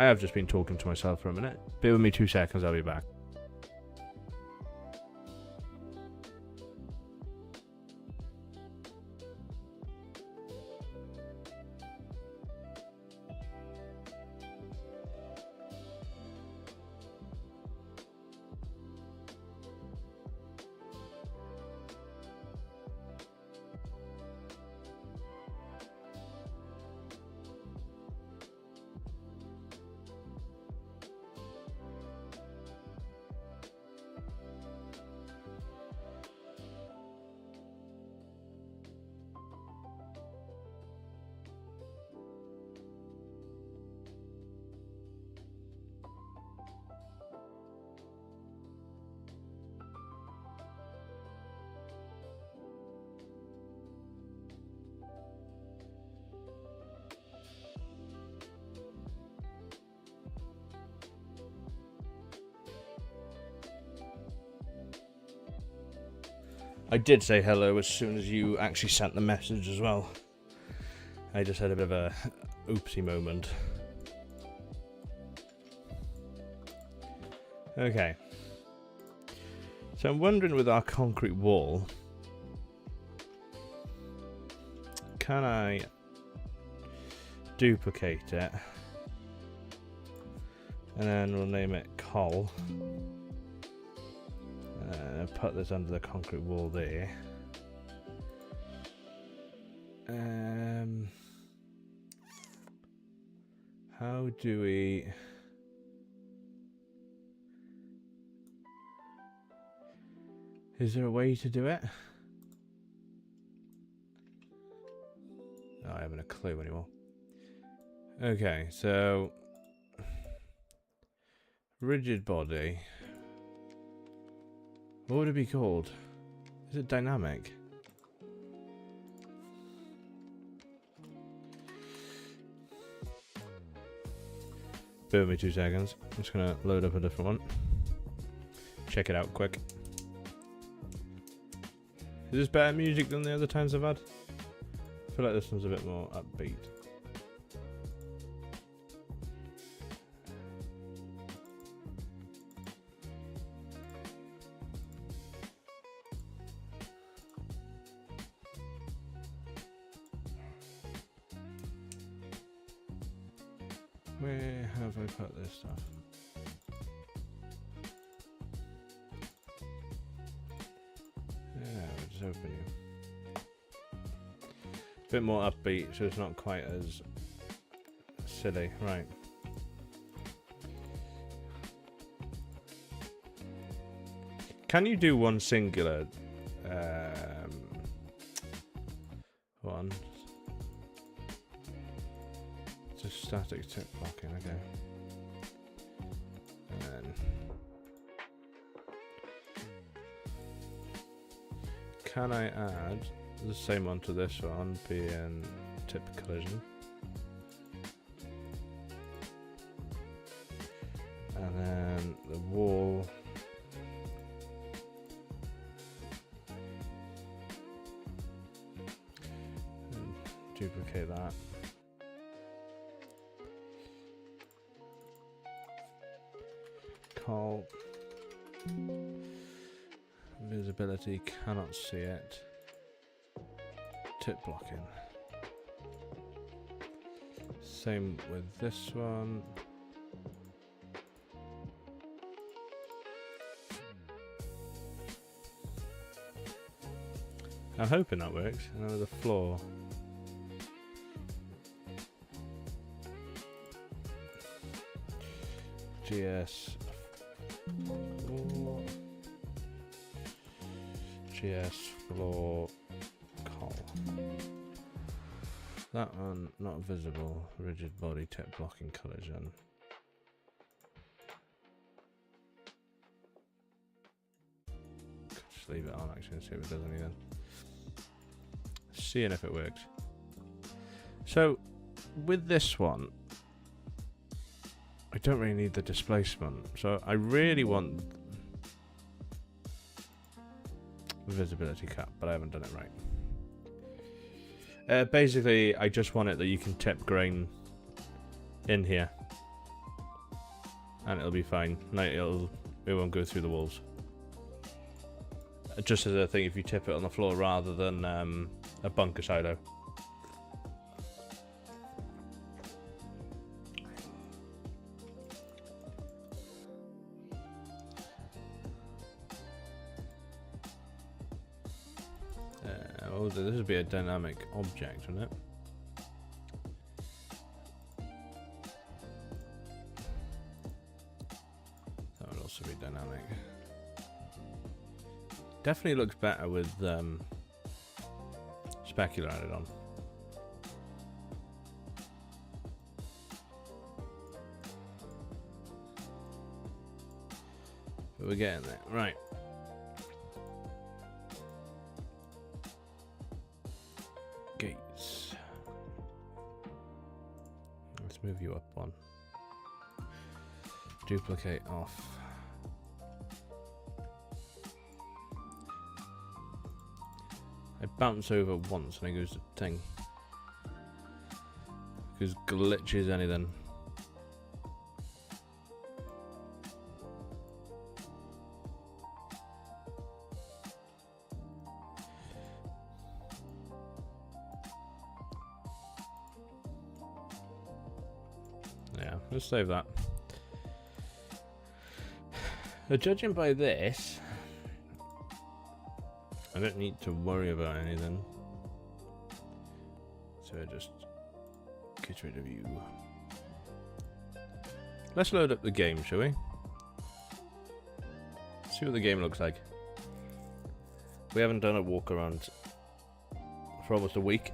I have just been talking to myself for a minute. Bear with me 2 seconds, I'll be back. I did say hello as soon as you actually sent the message as well. I just had a bit of a oopsie moment. Okay. So I'm wondering with our concrete wall, can I duplicate it? And then we'll name it Coal. Put this under the concrete wall there. How do we... Is there a way to do it? Oh, I haven't a clue anymore. Okay, so... Rigid body. What would it be called? Is it dynamic? Bear with me 2 seconds. I'm just gonna load up a different one. Check it out quick. Is this better music than the other times I've had? I feel like this one's a bit more upbeat. Where have I put this stuff? Yeah, we'll just open you. Bit more upbeat, so it's not quite as silly, right? Can you do one singular one? Just static tip blocking, okay. And then can I add the same one to this one, being tip collision? And then the wall. And duplicate that. Call. Visibility, cannot see it. Tip blocking. Same with this one. I'm hoping that works. And then with the floor. GS floor. GS floor call. That one not visible. Rigid body tip blocking collision. Just leave it on actually and see if it does anything. Seeing if it works. So with this one, I don't really need the displacement, so I really want visibility cap, but I haven't done it right. Basically, I just want it that you can tip grain in here, and it'll be fine. Like it won't go through the walls. Just as a thing, if you tip it on the floor rather than a bunker silo. Oh, this would be a dynamic object, wouldn't it? That would also be dynamic. Definitely looks better with specular added on. But we're getting there. Right. Gates. Let's move you up one. Duplicate off. I bounce over once and it goes to thing. Because glitches anything. Yeah, let's save that. Judging by this, I don't need to worry about anything. So I just get rid of you. Let's load up the game, shall we? See what the game looks like. We haven't done a walk around for almost a week.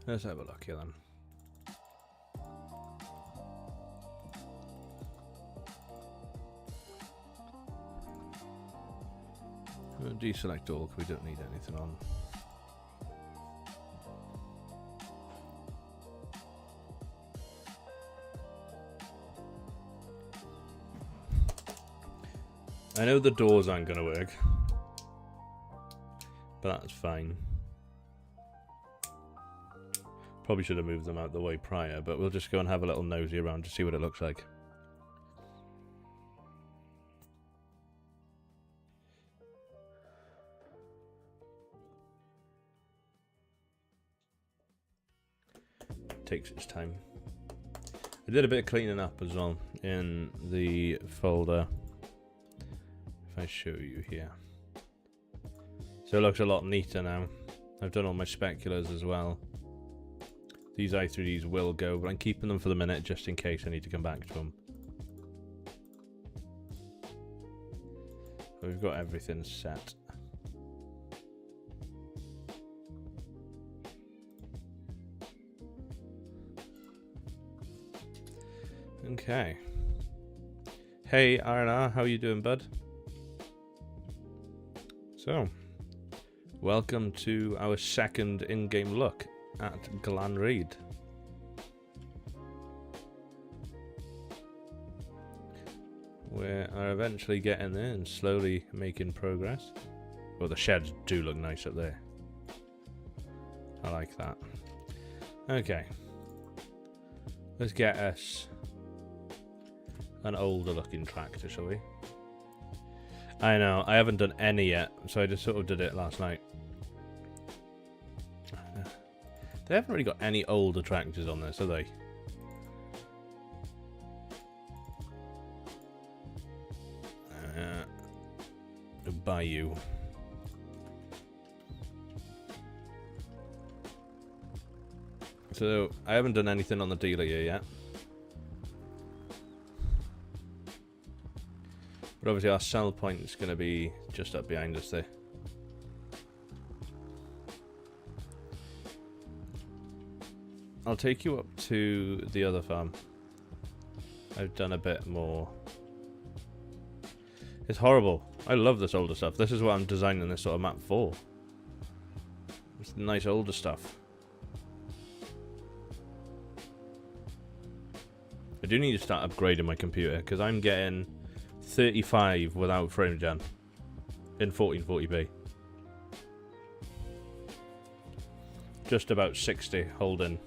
Let's have a look here then. We'll deselect all because we don't need anything on. I know the doors aren't going to work, but that's fine. Probably should have moved them out the way prior, but we'll just go and have a little nosy around to see what it looks like. Takes its time. I did a bit of cleaning up as well in the folder. If I show you here. So it looks a lot neater now. I've done all my speculars as well. These i3Ds will go, but I'm keeping them for the minute just in case I need to come back to them. But we've got everything set. Okay. Hey R&R, how you doing, bud? So, welcome to our second in-game look at Glanreid. We are eventually getting there and slowly making progress. Well, the sheds do look nice up there. I like that. Okay. Let's get us an older looking tractor, shall we? I know, I haven't done any yet, so I just sort of did it last night. They haven't really got any older tractors on this, have they? Buy you. So, I haven't done anything on the dealer here yet. But obviously our sell point is going to be just up behind us there. I'll take you up to the other farm. I've done a bit more. It's horrible. I love this older stuff. This is what I'm designing this sort of map for. It's nice older stuff. I do need to start upgrading my computer because I'm getting 35 without frame gen in 1440p. Just about 60 holding.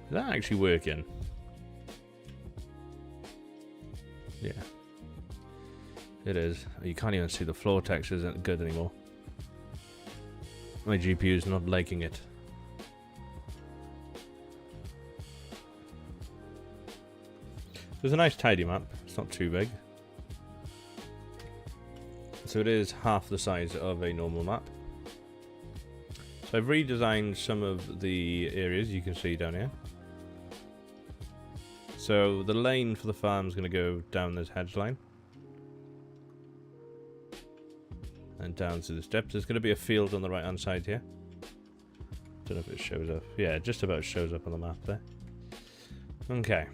Is that actually working? Yeah. It is. You can't even see the floor texture isn't good anymore. My GPU is not liking it. It's a nice tidy map. It's not too big. So it is half the size of a normal map. So I've redesigned some of the areas you can see down here. So the lane for the farm is going to go down this hedge line. down to the steps. There's going to be a field on the right hand side here. Don't know if it shows up. Yeah, it just about shows up on the map there. Okay.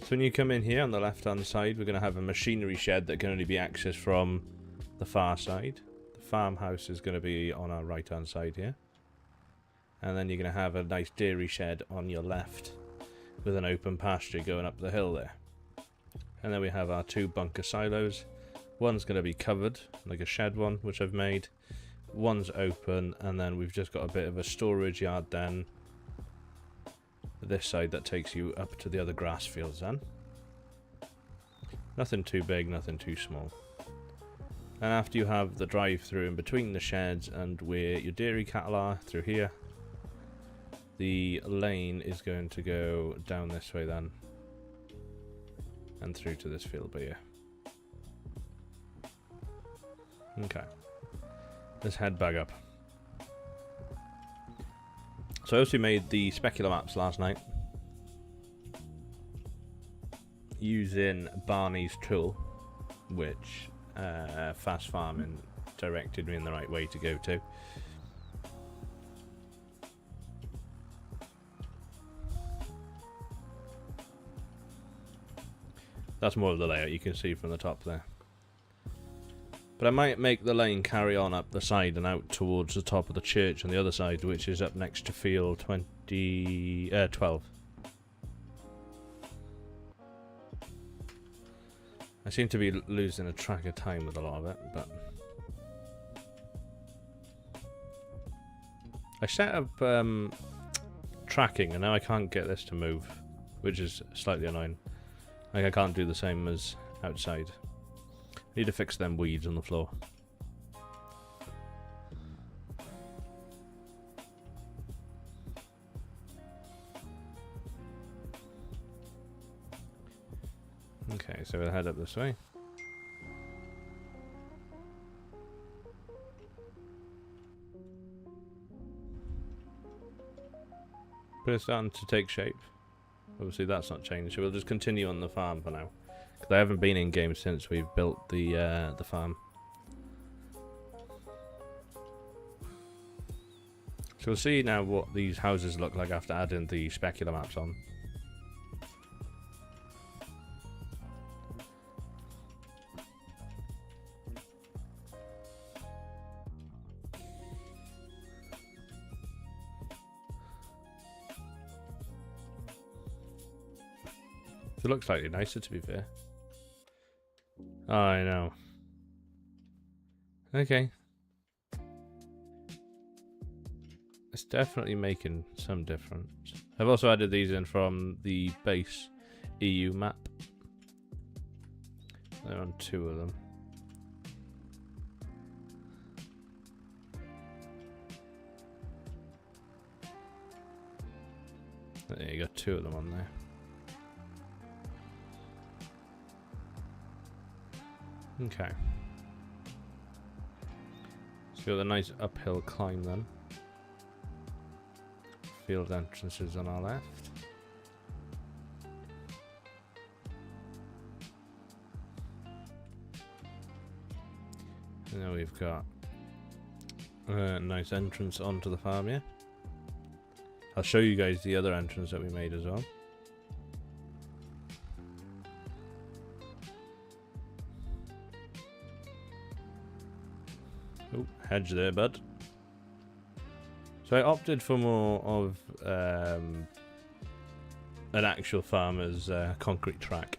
So when you come in here on the left hand side, we're going to have a machinery shed that can only be accessed from the far side. The farmhouse is going to be on our right hand side here. And then you're going to have a nice dairy shed on your left with an open pasture going up the hill there. And then we have our 2 bunker silos. One's going to be covered, like a shed one, which I've made. One's open, and then we've just got a bit of a storage yard then. This side that takes you up to the other grass fields then. Nothing too big, nothing too small. And after you have the drive-through in between the sheds and where your dairy cattle are, through here, the lane is going to go down this way then. And through to this field by here. Okay. Let's head back up. So I also made the specular maps last night. Using Barney's tool, which Fast Farming directed me in the right way to go to. That's more of the layout you can see from the top there. But I might make the lane carry on up the side and out towards the top of the church on the other side, which is up next to field 12. I seem to be losing a track of time with a lot of it, but I set up tracking and now I can't get this to move, which is slightly annoying. Like, I can't do the same as outside. Need to fix them weeds on the floor. Okay, so we'll head up this way. But it's starting to take shape. Obviously that's not changed, so we'll just continue on the farm for now. Because I haven't been in game since we've built the farm. So we'll see now what these houses look like after adding the specular maps on. It looks slightly nicer, to be fair. Oh, I know. Okay. It's definitely making some difference. I've also added these in from the base EU map. There are 2 of them. There you got 2 of them on there. Okay. So got a nice uphill climb then. Field entrances on our left. And now we've got a nice entrance onto the farm here. I'll show you guys the other entrance that we made as well. Oh, hedge there, bud. So I opted for more of an actual farmer's concrete track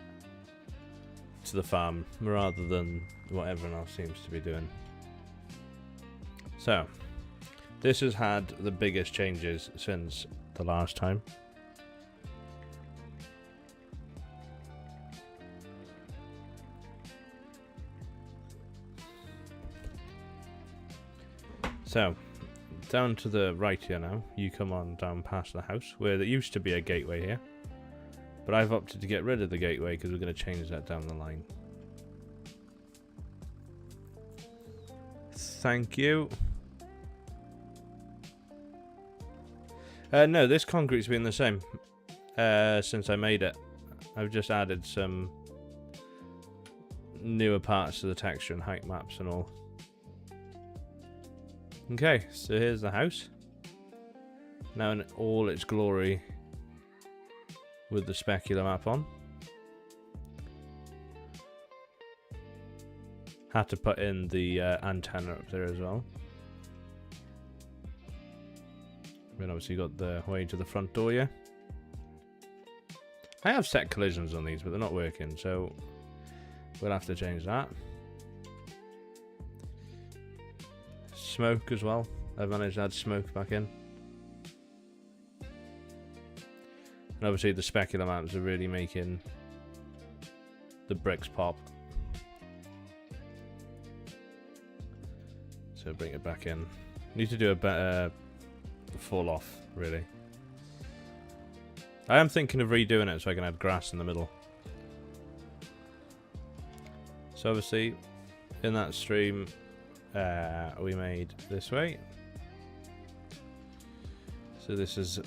to the farm rather than what everyone else seems to be doing. So this has had the biggest changes since the last time. So, down to the right here now, you come on down past the house, where there used to be a gateway here. But I've opted to get rid of the gateway because we're going to change that down the line. Thank you. No, this concrete's been the same since I made it. I've just added some newer parts to the texture and height maps and all. Okay, so here's the house. Now in all its glory with the specular map on. Had to put in the antenna up there as well. Then obviously got the way to the front door here. I have set collisions on these, but they're not working, so we'll have to change that. Smoke as well. I've managed to add smoke back in. And obviously the specular maps are really making the bricks pop. So bring it back in. Need to do a better fall off, really. I am thinking of redoing it so I can add grass in the middle. So obviously, in that stream, we made this way. So this is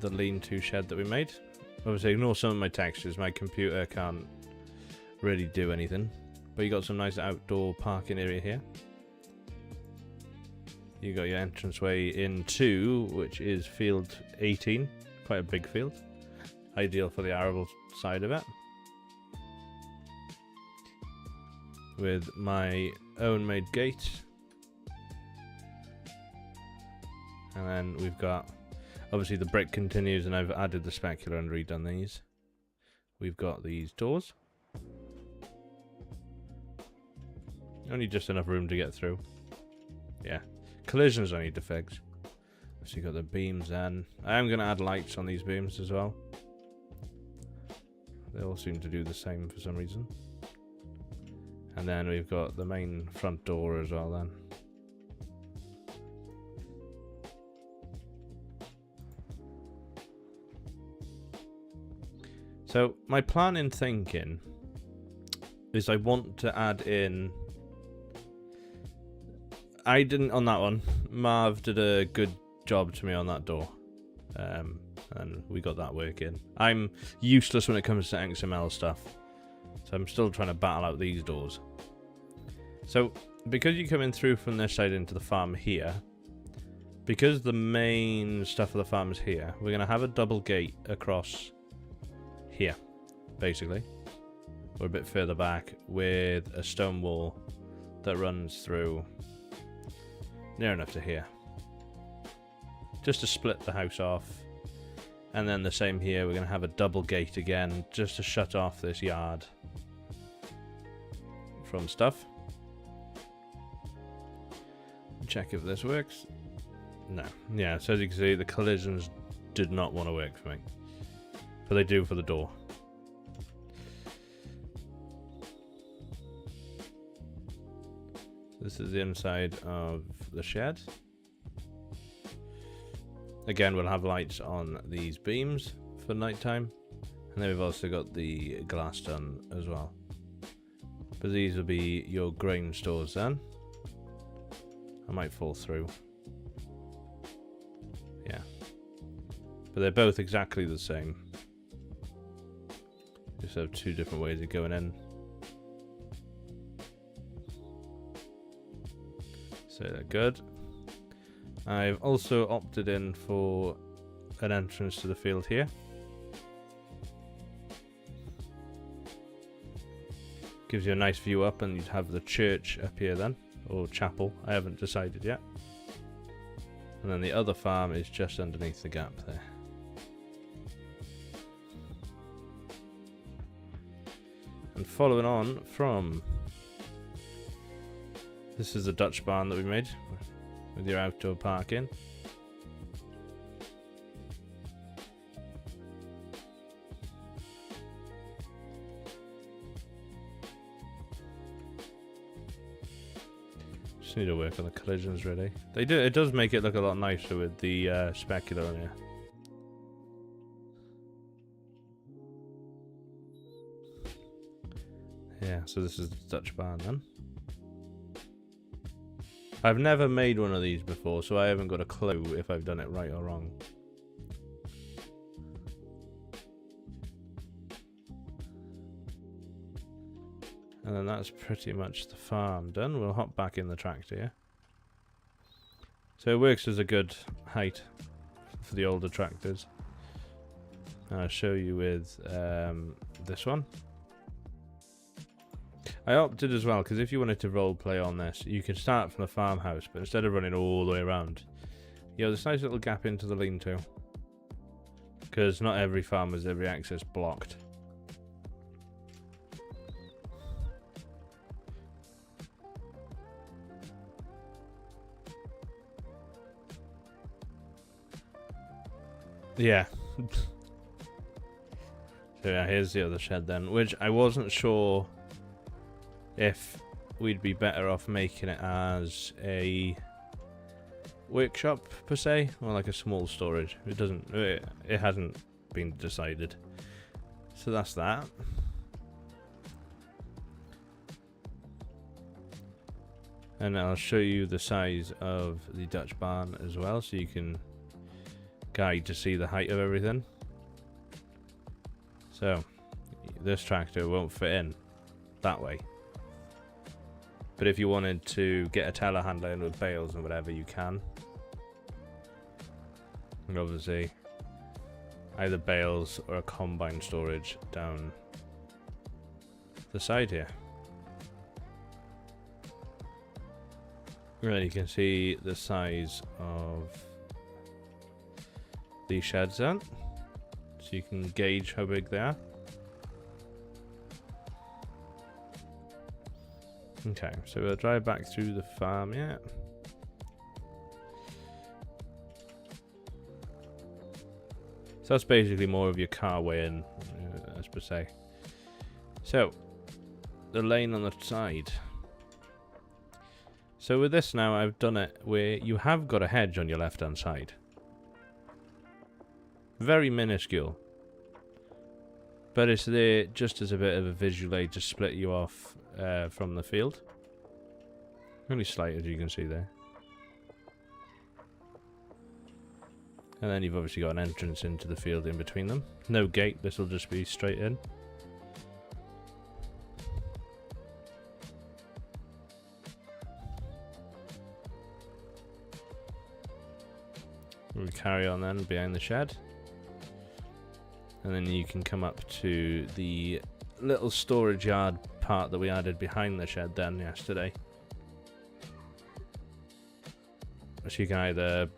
the lean-to shed that we made. Obviously, ignore some of my textures. My computer can't really do anything. But you got some nice outdoor parking area here. You got your entranceway into, which is field 18. Quite a big field. Ideal for the arable side of it. With my own made gate. And then we've got, obviously the brick continues, and I've added the specular and redone these. We've got these doors. Only just enough room to get through. Yeah. Collisions I need to fix. So you got the beams then. I am going to add lights on these beams as well. They all seem to do the same for some reason. And then we've got the main front door as well then. So my plan in thinking is I want to add in... I didn't on that one. Marv did a good job to me on that door. And we got that working. I'm useless when it comes to XML stuff. So I'm still trying to battle out these doors. So, because you're coming through from this side into the farm here, because the main stuff of the farm is here, we're going to have a double gate across here, basically. Or a bit further back with a stone wall that runs through near enough to here. Just to split the house off. And then the same here, we're going to have a double gate again, just to shut off this yard from stuff. Check if this works. No. Yeah, so as you can see, the collisions did not want to work for me. But they do for the door. This is the inside of the shed. Again, we'll have lights on these beams for nighttime. And then we've also got the glass done as well. But these will be your grain stores then. I might fall through. Yeah. But they're both exactly the same. Just have two different ways of going in. So they're good. I've also opted in for an entrance to the field here. Gives you a nice view up, and you'd have the church up here then, or chapel. I haven't decided yet. And then the other farm is just underneath the gap there. And following on from, this is the Dutch barn that we made with your outdoor parking. Just need to work on the collisions really. They do. It does make it look a lot nicer with the specular on here. Yeah, so this is the Dutch barn then. I've never made one of these before, so I haven't got a clue if I've done it right or wrong. And then that's pretty much the farm done. We'll hop back in the tractor here. So it works as a good height for the older tractors. I'll show you with this one. I opted as well because if you wanted to role play on this, you can start from the farmhouse, but instead of running all the way around, you have this nice little gap into the lean-to. Because not every farm has every access blocked. Yeah. So yeah, here's the other shed then, which I wasn't sure if we'd be better off making it as a workshop per se, or like a small storage. It hasn't been decided. So that's that. And I'll show you the size of the Dutch barn as well, so you can guide to see the height of everything. So this tractor won't fit in that way, but if you wanted to get a telehandler in with bales and whatever, you can. And obviously either bales or a combine storage down the side here. Right, you can see the size of these sheds then, so you can gauge how big they are. Okay, so we'll drive back through the farm, yeah. So that's basically more of your car weighing, as per se. So, the lane on the side. So with this now, I've done it where you have got a hedge on your left-hand side. Very minuscule. But it's there just as a bit of a visual aid to split you off from the field. Only slight, as you can see there. And then you've obviously got an entrance into the field in between them. No gate, this will just be straight in. We'll carry on then behind the shed. And then you can come up to the little storage yard part that we added behind the shed then yesterday. So you can either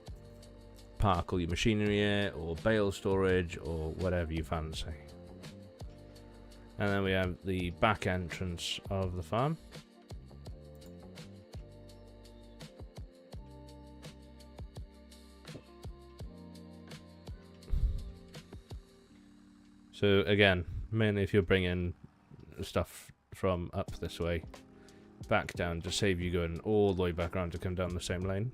park all your machinery here, or bale storage, or whatever you fancy. And then we have the back entrance of the farm. So again, mainly if you're bringing stuff from up this way, back down to save you going all the way back around to come down the same lane.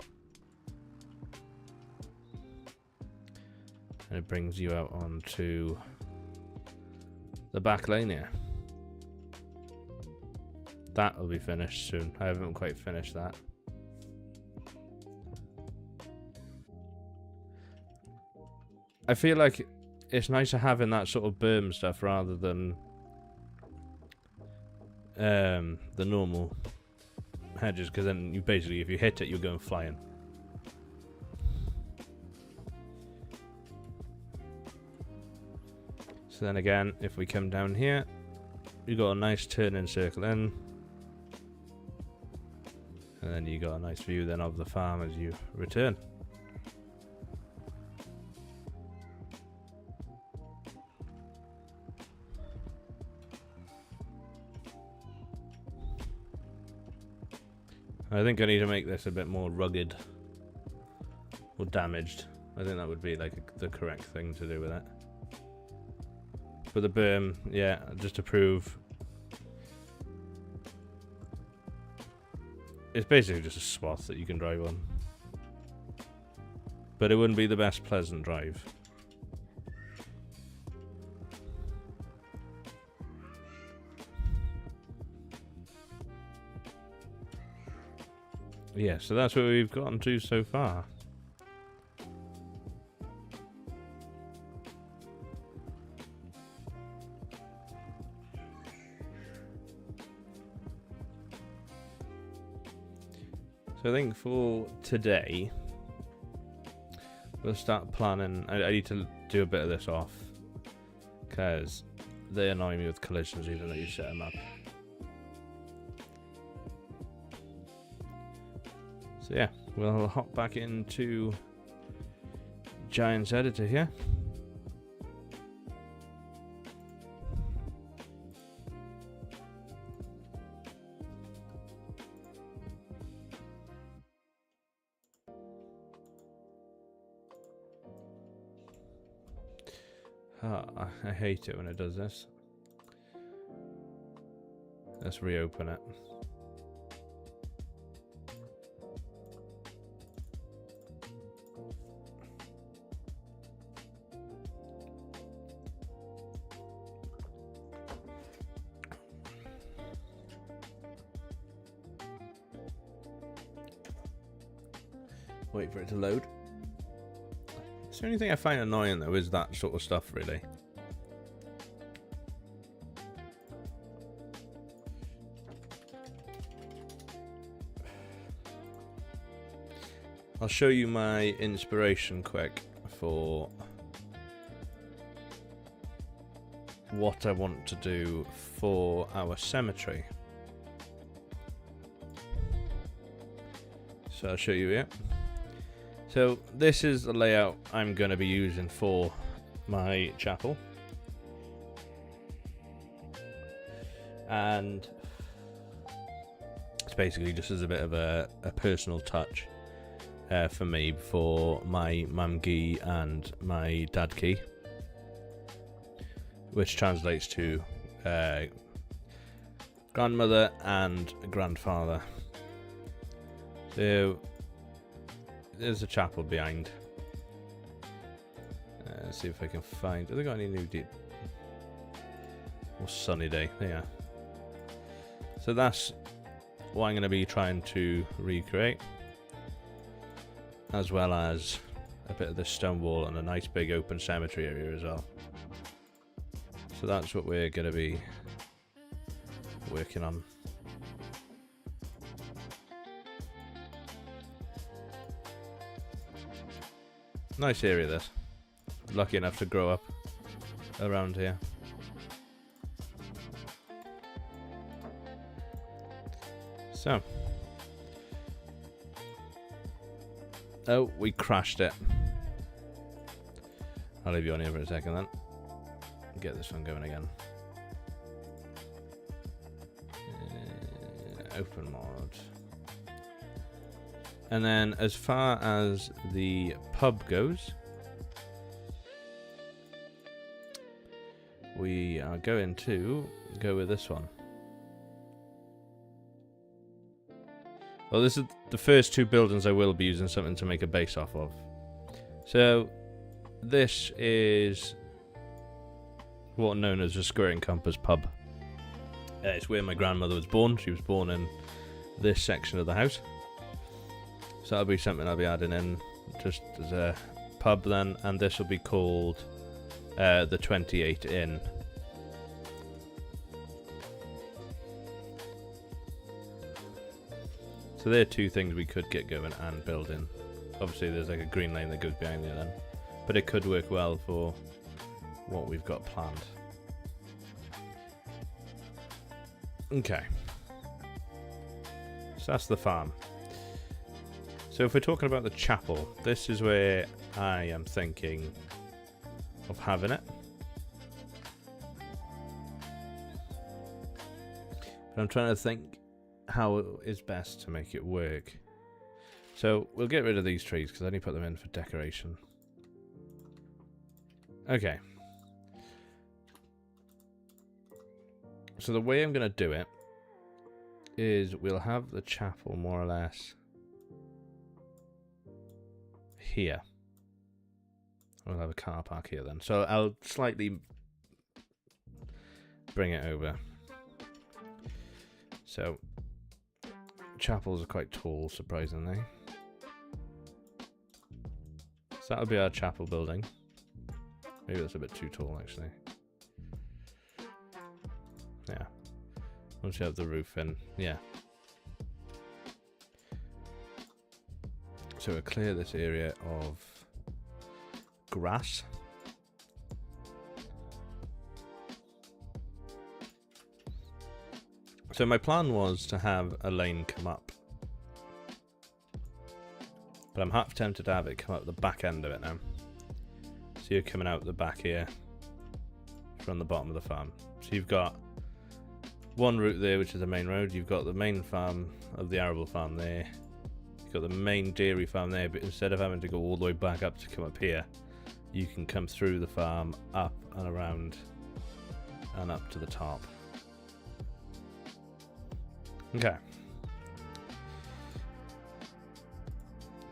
And it brings you out onto the back lane here. That will be finished soon. I haven't quite finished that. I feel like it's nicer having that sort of berm stuff rather than the normal hedges, because then you basically, if you hit it, you're going flying. So then again, if we come down here, you got a nice turning circle in, and then you got a nice view then of the farm as you return. I think I need to make this a bit more rugged or damaged. I think that would be like the correct thing to do with it. For the berm, yeah, just to prove it's basically just a swath that you can drive on. But it wouldn't be the best pleasant drive. Yeah, so that's what we've gotten to so far. So I think for today, we'll start planning. I need to do a bit of this off, because they annoy me with collisions even though you set them up. So yeah, we'll hop back into Giants Editor here. I hate it when it does this. Let's reopen it. Wait for it to load. It's the only thing I find annoying though is that sort of stuff, really. I'll show you my inspiration quick for what I want to do for our cemetery. So I'll show you here. So this is the layout I'm going to be using for my chapel. And it's basically just as a bit of a personal touch for me, for my mum key and my dad key, which translates to grandmother and grandfather. So there's a chapel behind. Let's see if I can find. Have they got any new or sunny day? Yeah. So that's what I'm going to be trying to recreate, as well as a bit of the stone wall and a nice big open cemetery area as well. So that's what we're going to be working on. Nice area this. Lucky enough to grow up around here. So. Oh, we crashed it. I'll leave you on here for a second then. Get this one going again. Open mod. And then as far as the pub goes, we are going to go with this one. Well, this is the first two buildings I will be using something to make a base off of. So this is what known as a Square and Compass pub. It's where my grandmother was born. She was born in this section of the house. So that'll be something I'll be adding in just as a pub then, and this will be called the 28 Inn. So there are two things we could get going and building. Obviously there's like a green lane that goes behind there then, but it could work well for what we've got planned. Okay, so that's the farm. So if we're talking about the chapel, this is where I am thinking of having it. But I'm trying to think how it is best to make it work. So we'll get rid of these trees because I only put them in for decoration. Okay. So the way I'm going to do it is we'll have the chapel more or less here. We'll have a car park here then. So I'll slightly bring it over. So chapels are quite tall, surprisingly. So that'll be our chapel building. Maybe that's a bit too tall, actually. Yeah. Once you have the roof in, yeah. So we'll clear this area of grass. So my plan was to have a lane come up, but I'm half tempted to have it come up the back end of it now. So you're coming out the back here from the bottom of the farm. So you've got one route there, which is the main road. You've got the main farm of the arable farm there. You've got the main dairy farm there, but instead of having to go all the way back up to come up here, you can come through the farm, up and around and up to the top. Okay.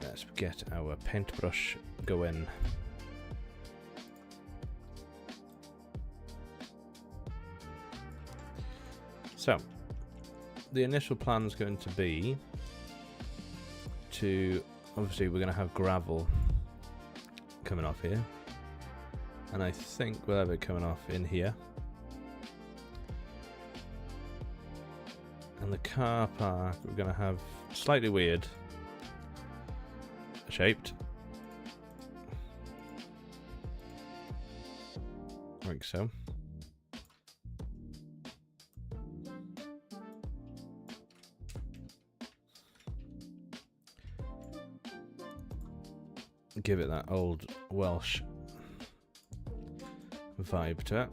Let's get our paintbrush going. So, the initial plan is going to be to, obviously we're going to have gravel coming off here, and I think we'll have it coming off in here. And the car park we're going to have slightly weird shaped, like so. Give it that old Welsh vibe to it.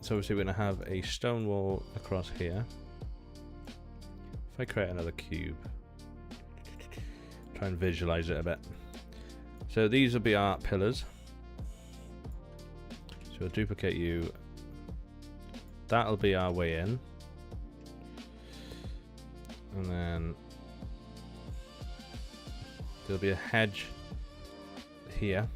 So obviously we're going to have a stone wall across here. If I create another cube, try and visualize it a bit. So these will be our pillars. So we'll duplicate you. That'll be our way in. And then there'll be a hedge here.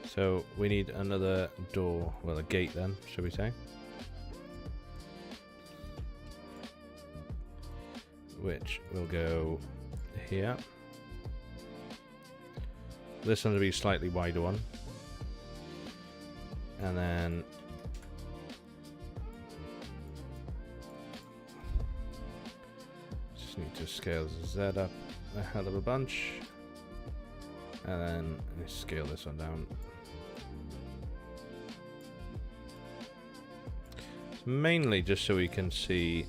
So we need another door, well, a gate then, should we say? Which will go here. This one will be a slightly wider one. And then just need to scale the Z up a hell of a bunch. And then scale this one down. Mainly just so we can see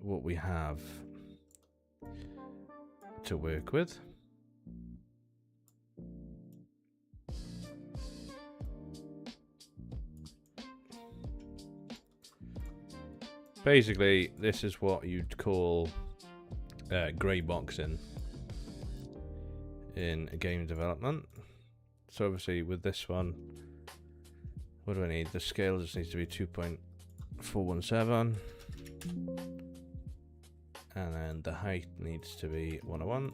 what we have to work with. Basically, this is what you'd call grey boxing in game development. So obviously with this one, what do I need? The scale just needs to be 2.417. And then the height needs to be 101.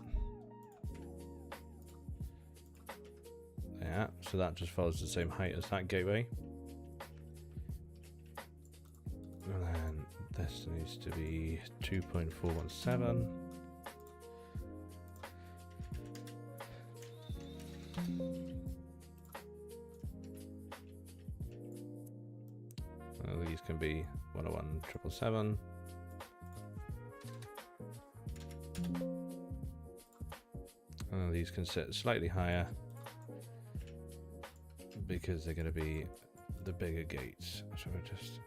Yeah, so that just follows the same height as that gateway. And then this needs to be 2.417. These can be 101, 777. These can sit slightly higher because they're going to be the bigger gates. So we're just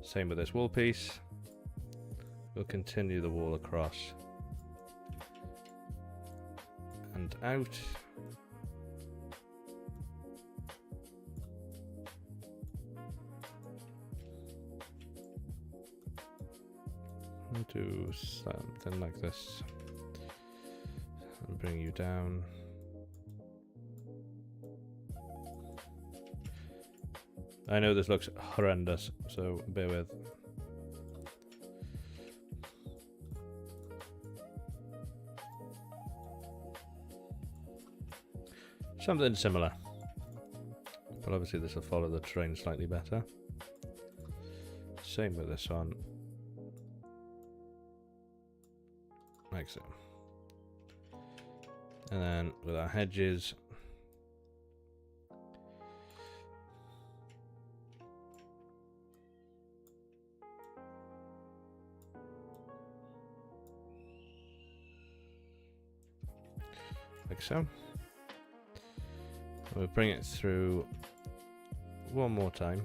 same with this wall piece. We'll continue the wall across and out. Do something like this and bring you down. I know this looks horrendous, so bear with. Something similar, but obviously this will follow the terrain slightly better. Same with this one. Like so. And then with our hedges, like so. We'll bring it through one more time.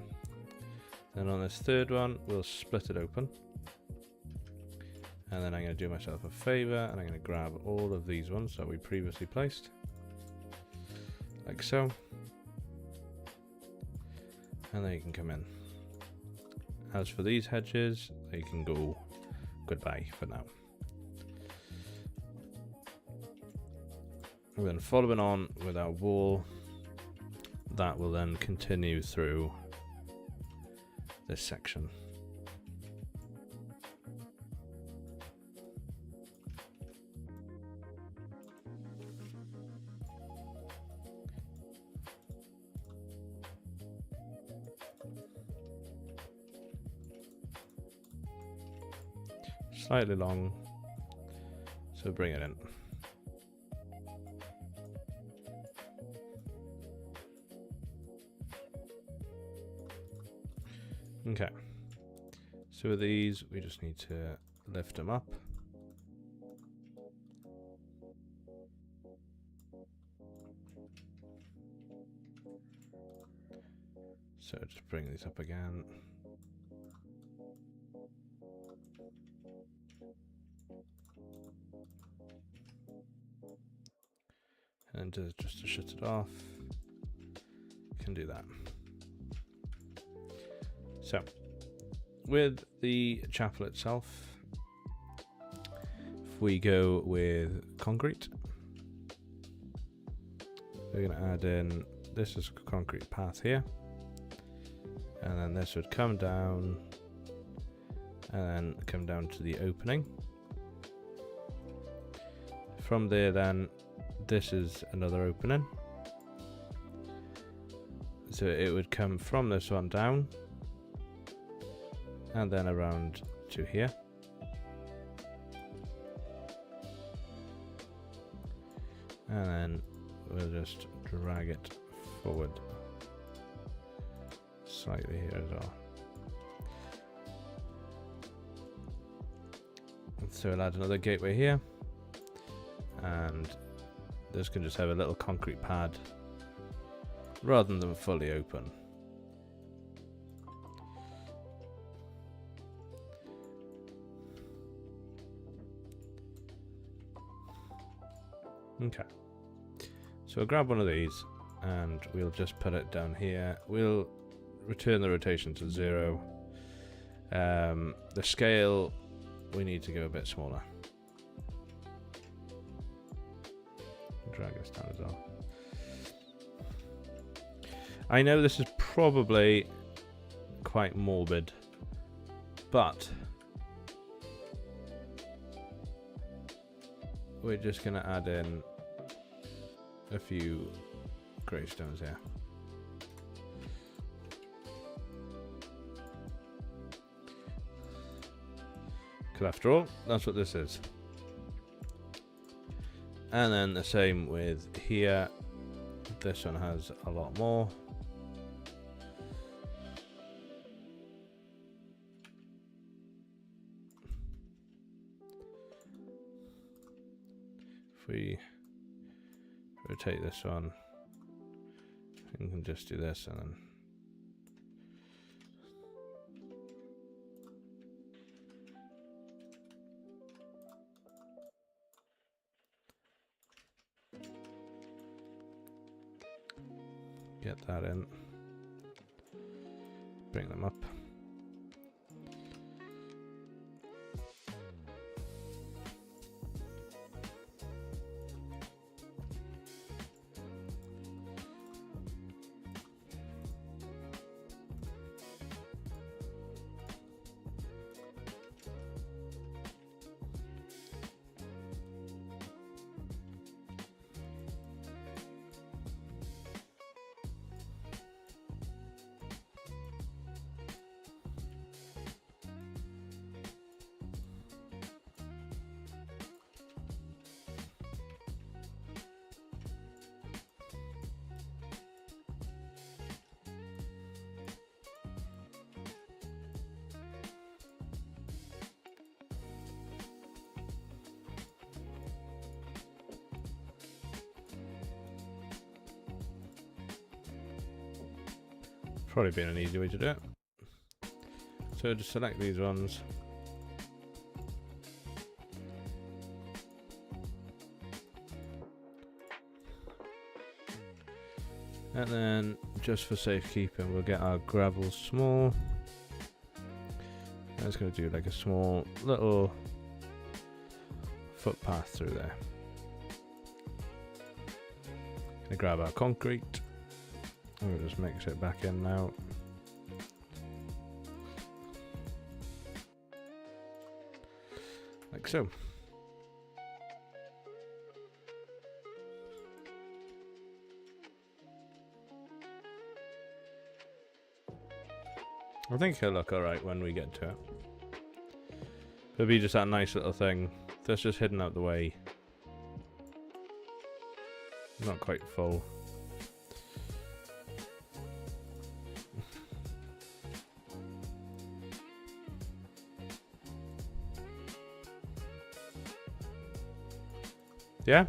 Then on this third one, we'll split it open. And then I'm going to do myself a favor, and I'm going to grab all of these ones that we previously placed. Like so. And they can come in. As for these hedges, they can go goodbye for now. And then following on with our wall, that will then continue through this section. Slightly long, so bring it in. Okay, so with these, we just need to lift them up. So just bring these up again. And just to shut it off, can do that. So, with the chapel itself, if we go with concrete, we're going to add in, this is a concrete path here, and then this would come down, and then come down to the opening. From there then, this is another opening. So it would come from this one down, and then around to here. And then we'll just drag it forward slightly here as well. So we'll add another gateway here, and this can just have a little concrete pad rather than fully open. Okay, so we'll grab one of these and we'll just put it down here. We'll return the rotation to 0. The scale, we need to go a bit smaller. Drag this down as well. I know this is probably quite morbid, but we're just going to add in a few gravestones here. Because after all, that's what this is. And then the same with here. This one has a lot more. If we rotate this one, we can just do this and then get that in, bring them up. Probably been an easy way to do it. So just select these ones. And then, just for safekeeping, we'll get our gravel small. And it's going to do like a small little footpath through there. Gonna grab our concrete. And we'll just mix it back in now. Like so. I think he'll look alright when we get to it. It'll be just that nice little thing that's just hidden out the way. Not quite full. Yeah?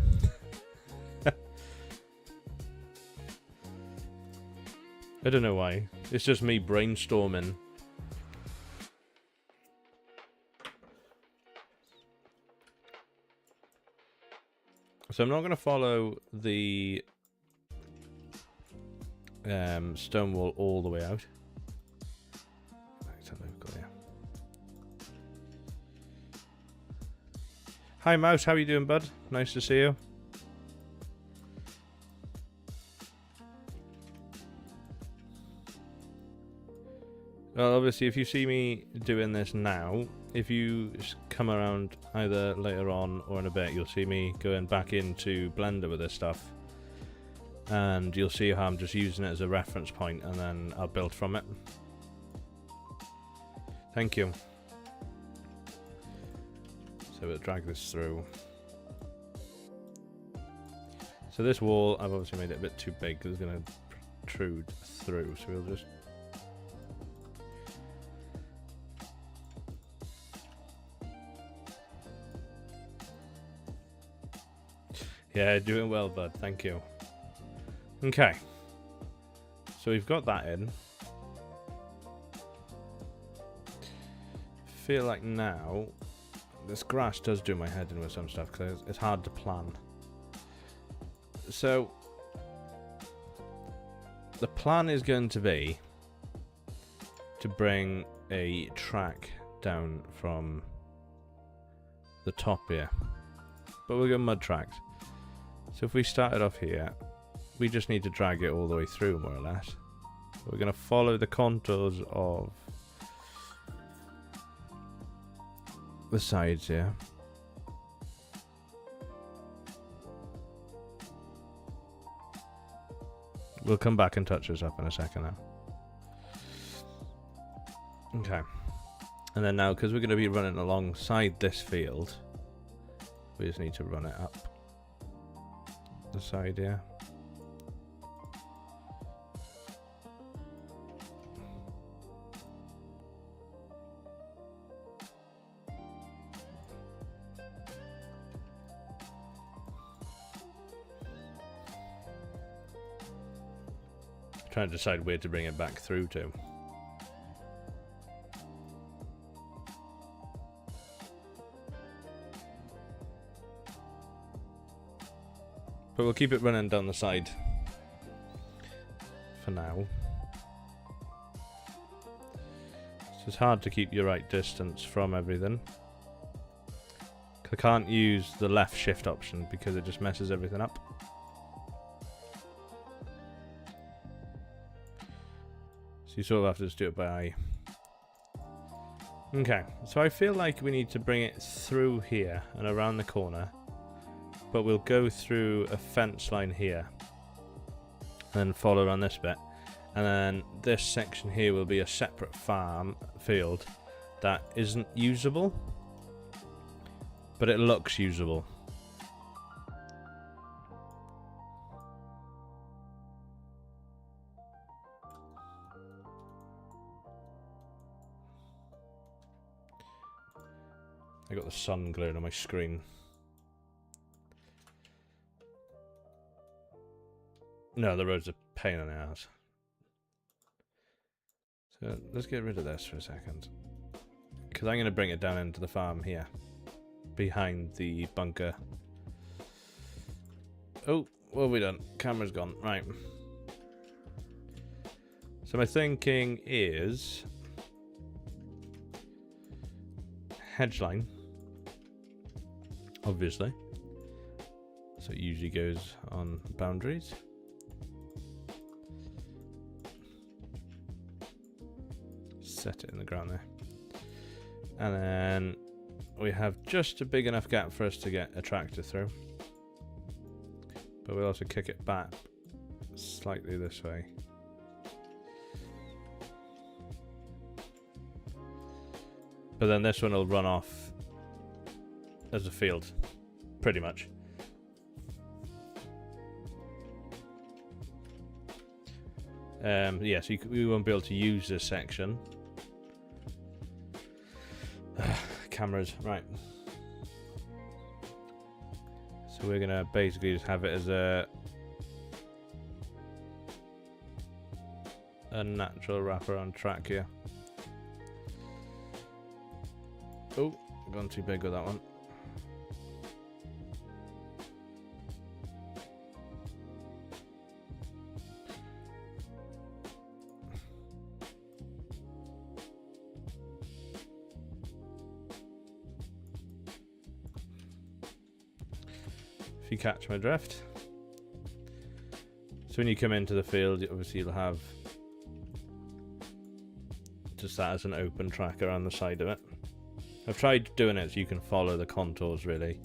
I don't know why. It's just me brainstorming. So I'm not going to follow the stone wall all the way out. Hi Mouse, how you doing, bud? Nice to see you. Well, obviously, if you see me doing this now, if you come around either later on or in a bit, you'll see me going back into Blender with this stuff. And you'll see how I'm just using it as a reference point, and then I'll build from it. Thank you. So we'll drag this through. So this wall, I've obviously made it a bit too big because it's going to protrude through. So we'll just... Yeah, doing well, bud. Thank you. Okay. So we've got that in. Feel like now... This grass does do my head in with some stuff because it's hard to plan. So the plan is going to be to bring a track down from the top here, but we'll go mud tracks. So if we started off here, we just need to drag it all the way through, more or less. We're going to follow the contours of the sides here. We'll come back and touch this up in a second now. Okay. And then now, because we're going to be running alongside this field, we just need to run it up the side here. Trying to decide where to bring it back through to. But we'll keep it running down the side for now. So it's hard to keep your right distance from everything. I can't use the left shift option because it just messes everything up. So you sort of have to just do it by eye. Okay, so I feel like we need to bring it through here and around the corner. But we'll go through a fence line here. And follow around this bit. And then this section here will be a separate farm field that isn't usable. But it looks usable. I got the sun glaring on my screen. No, the road's a pain in the ass. So let's get rid of this for a second. Because I'm going to bring it down into the farm here. Behind the bunker. Oh, what have we done? Camera's gone. Right. So my thinking is... hedge line. Obviously. So it usually goes on boundaries. Set it in the ground there. And then we have just a big enough gap for us to get a tractor through. But we'll also kick it back slightly this way. But then this one will run off as a field, pretty much. Yeah, so we won't be able to use this section. Cameras, right. So we're gonna basically just have it as a natural wraparound track here. Oh, gone too big with that one. If you catch my drift. So when you come into the field, obviously you'll have just that as an open track around the side of it. I've tried doing it so you can follow the contours really.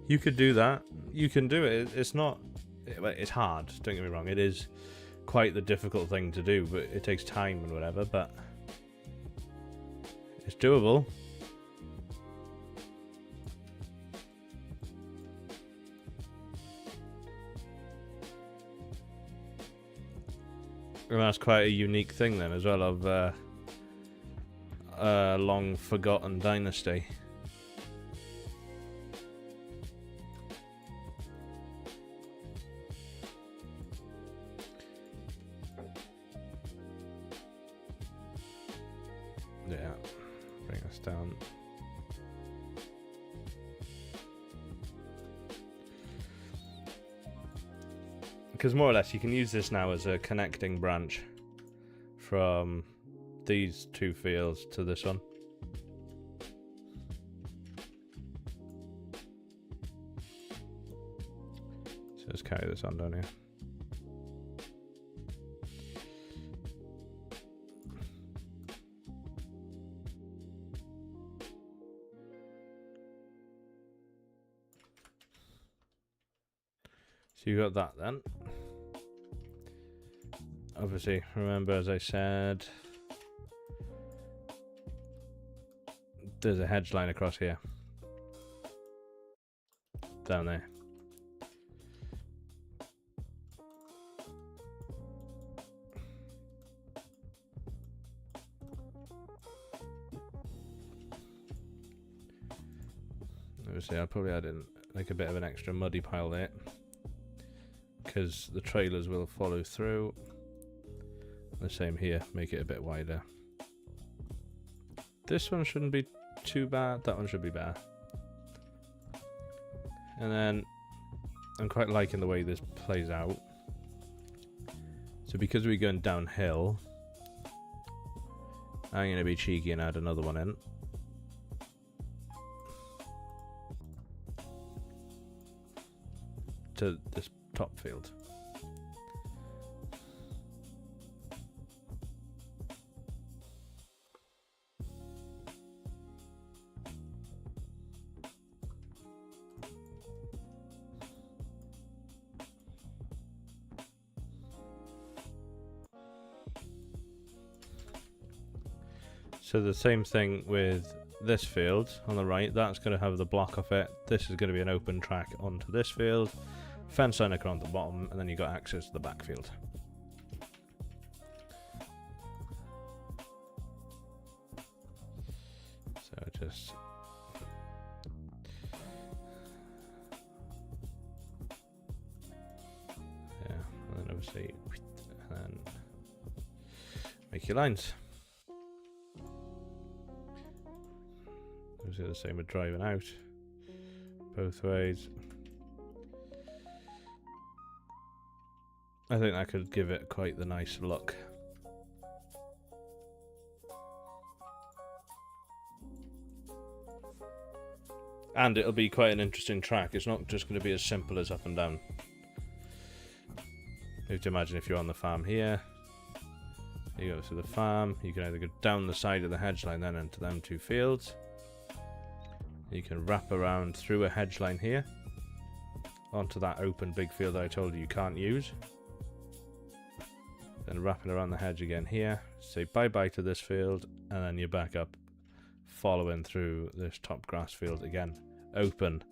You could do that. You can do it. It's not... It's hard, don't get me wrong. It is quite the difficult thing to do, but it takes time and whatever, but it's doable. And that's quite a unique thing then as well of a long forgotten dynasty. Yeah, bring us down. Because more or less you can use this now as a connecting branch from these two fields to this one. So let's carry this on down here. So you got that then. Obviously, remember as I said, there's a hedge line across here. Down there. Obviously, I'll probably add in like a bit of an extra muddy pile there, because the trailers will follow through. The same here, make it a bit wider. This one shouldn't be too bad, that one should be better. And then I'm quite liking the way this plays out. So because we're going downhill, I'm going to be cheeky and add another one in. To this top field. So the same thing with this field on the right, that's going to have the block off it. This is going to be an open track onto this field. Fence line across the bottom, and then you've got access to the backfield. just... Yeah, and then obviously... And then make your lines. Obviously the same with driving out. Both ways. I think that could give it quite the nice look. And it'll be quite an interesting track. It's not just going to be as simple as up and down. You have to imagine if you're on the farm here. You go through the farm. You can either go down the side of the hedge line then into them two fields. You can wrap around through a hedge line here. Onto that open big field that I told you can't use. Then wrapping around the hedge again here. Say bye-bye to this field. And then you're back up. Following through this top grass field again. Open.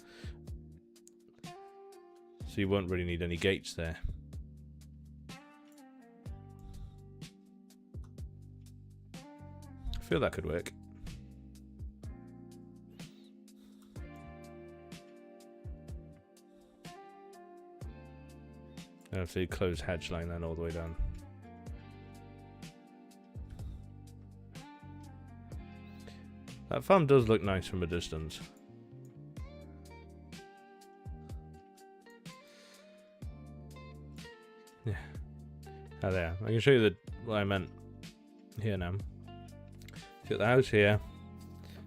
So you won't really need any gates there. I feel that could work. And if you close hedge line then all the way down. That farm does look nice from a distance. Yeah. Oh, there. I can show you what I meant here now. So you got the house here.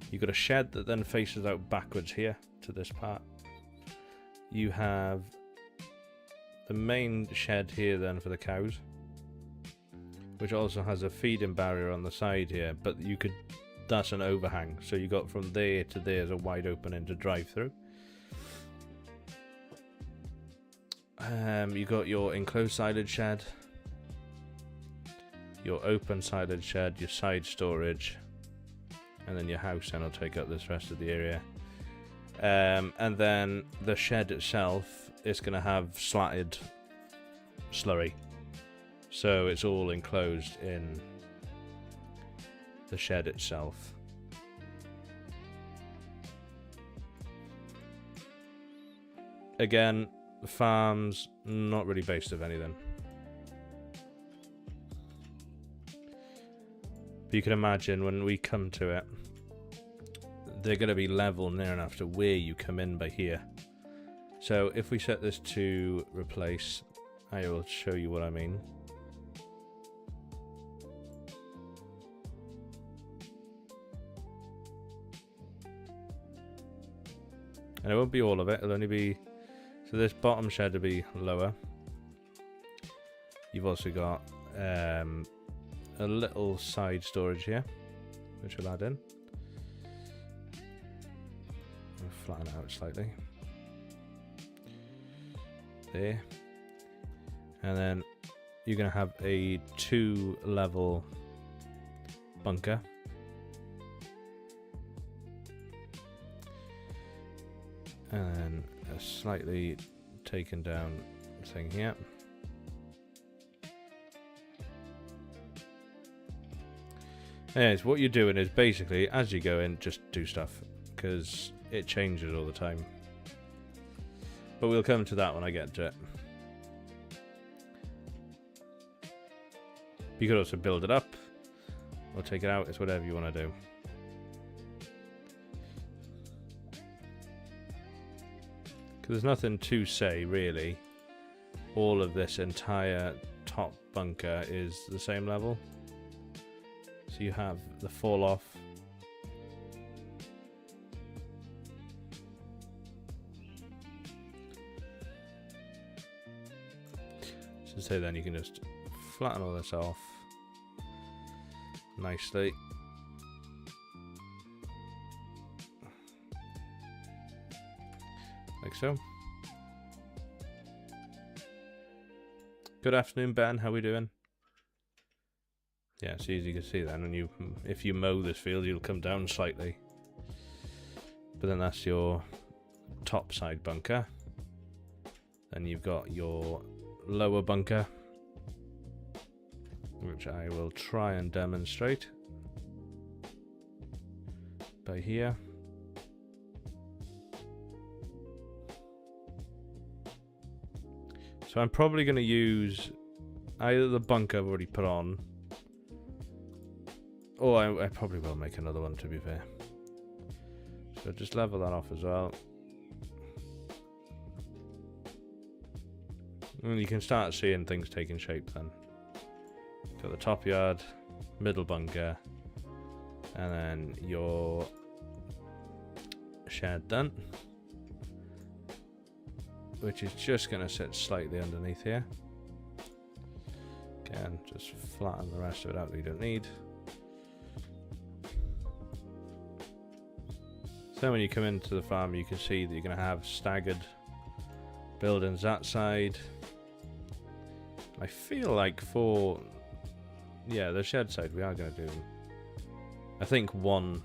You've got a shed that then faces out backwards here to this part. You have the main shed here then for the cows, which also has a feeding barrier on the side here, but you could... That's an overhang, so you got from there to there is a wide opening to drive through. You got your enclosed silage shed, your open silage shed, your side storage, and then your house, and I'll take up this rest of the area. And then the shed itself is going to have slatted slurry, so it's all enclosed in the shed itself. Again, the farm's not really based of anything. But you can imagine when we come to it, they're going to be level near enough to where you come in by here. So if we set this to replace, I will show you what I mean. And it won't be all of it, it'll only be... So this bottom shed will be lower. You've also got a little side storage here, which we'll add in. I'll flatten it out slightly. There. And then you're going to have a 2-level bunker. And then a slightly taken down thing here. Anyways, what you're doing is basically, as you go in, just do stuff, because it changes all the time. But we'll come to that when I get to it. You could also build it up, or take it out, it's whatever you want to do. There's nothing to say, really. All of this entire top bunker is the same level. So you have the fall off. So then you can just flatten all this off nicely. Like so. Good afternoon, Ben. How we doing? Yeah, it's easy to see then. And if you mow this field, you'll come down slightly. But then that's your top side bunker. Then you've got your lower bunker, which I will try and demonstrate. by here. So I'm probably going to use either the bunk I've already put on, or I probably will make another one, to be fair. So just level that off as well. And you can start seeing things taking shape then. Got the top yard, middle bunker, and then your shed done, which is just going to sit slightly underneath here. Again, just flatten the rest of it out that you don't need. So when you come into the farm, you can see that you're going to have staggered buildings that side. I feel like for, yeah, the shed side, we are going to do, I think one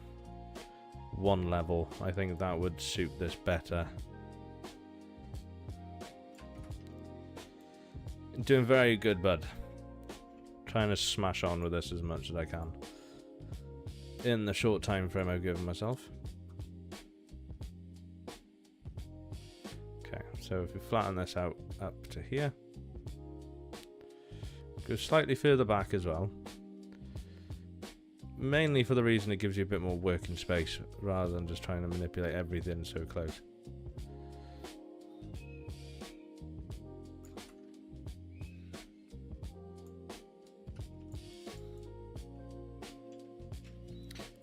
level. I think that would suit this better. Doing very good, bud. Trying to smash on with this as much as I can in the short time frame I've given myself. Okay, so if we flatten this out up to here, go slightly further back as well, mainly for the reason it gives you a bit more working space rather than just trying to manipulate everything so close.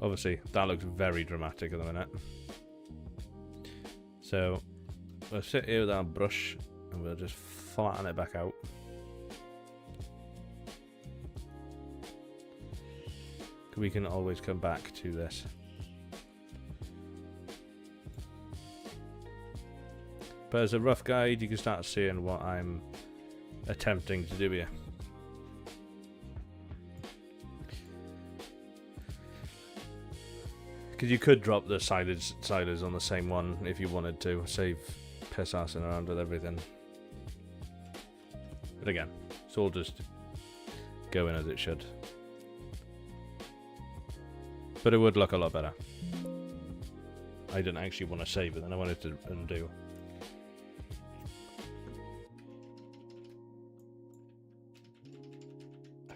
Obviously, that looks very dramatic at the minute. So, we'll sit here with our brush and we'll just flatten it back out. We can always come back to this. But as a rough guide, you can start seeing what I'm attempting to do here. Because you could drop the siders on the same one if you wanted to, save piss-assing around with everything. But again, it's all just going as it should. But it would look a lot better. I didn't actually want to save it, and I wanted to undo. I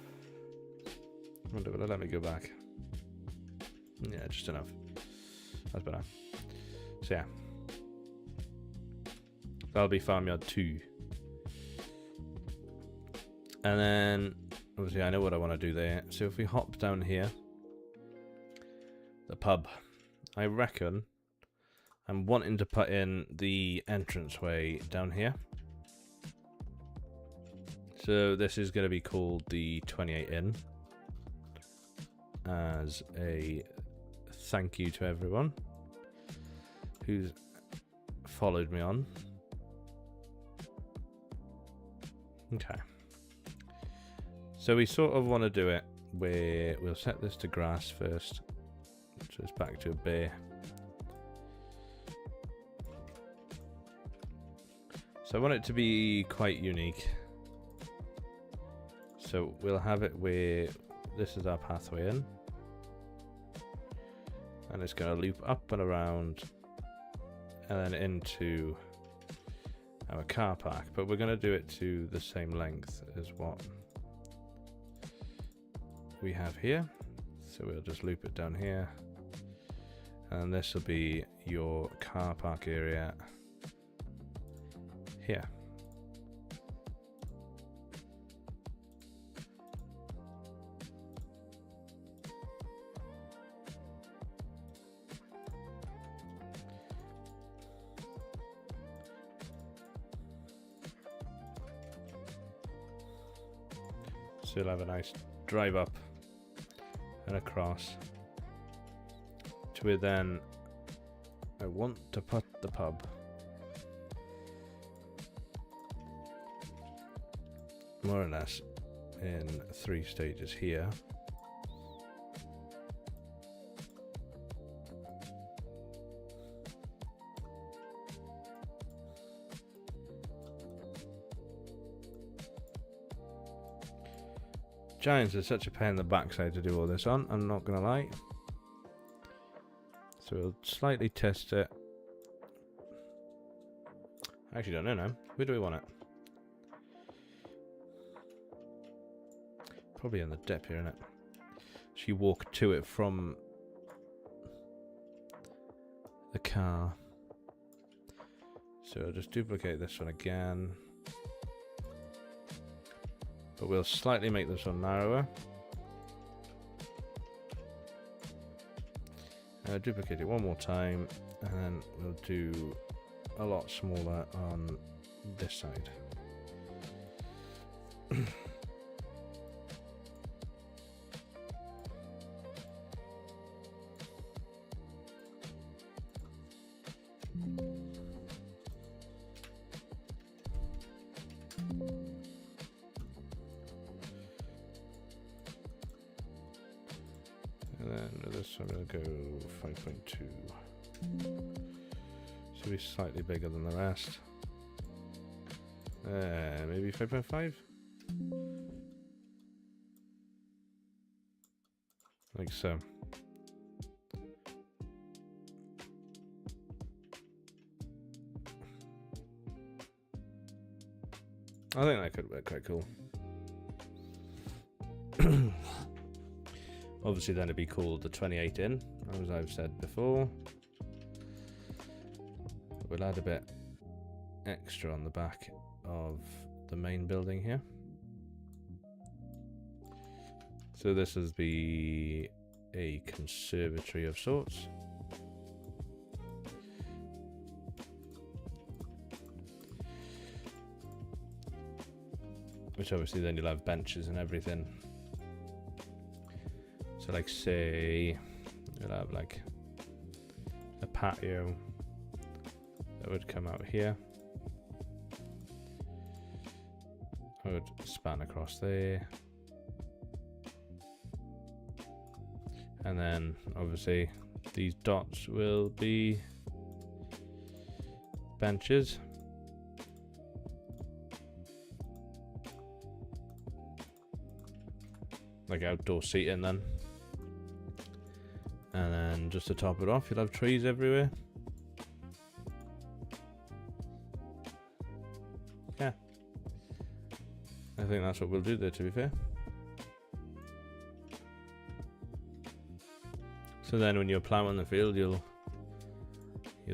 wonder, will it let me go back? Yeah, just enough. That's better. So yeah. That'll be farmyard 2. And then, obviously I know what I want to do there. So if we hop down here, the pub, I reckon I'm wanting to put in the entranceway down here. So this is going to be called the 28 Inn, as a thank you to everyone who's followed me on. Okay. So we sort of want to do it where we'll set this to grass first. So it's back to a bare. So I want it to be quite unique. So we'll have it where this is our pathway in. And it's going to loop up and around and then into our car park. But we're going to do it to the same length as what we have here. So we'll just loop it down here. And this will be your car park area here. So you'll have a nice drive up and across to where then I want to put the pub. More or less in 3 stages here. Giants is such a pain in the backside to do all this on, I'm not gonna lie. So we'll slightly test it. I actually don't know now. Where do we want it? Probably in the dip here, innit? So you walk to it from the car. So I'll just duplicate this one again. But we'll slightly make this one narrower. Duplicate it one more time, and then we'll do a lot smaller on this side. And then this I'm going to go 5.2. So be slightly bigger than the rest. Maybe 5.5? Like so. I think that could work quite cool. Obviously then it'd be called the 28 in, as I've said before. We'll add a bit extra on the back of the main building here. So this is a conservatory of sorts. Which obviously then you'll have benches and everything. So like say, you'll have like a patio that would come out here. I would span across there. And then obviously these dots will be benches. Like outdoor seating then. And then just to top it off, you'll have trees everywhere. Yeah. I think that's what we'll do there, to be fair. So then when you're ploughing the field, you'll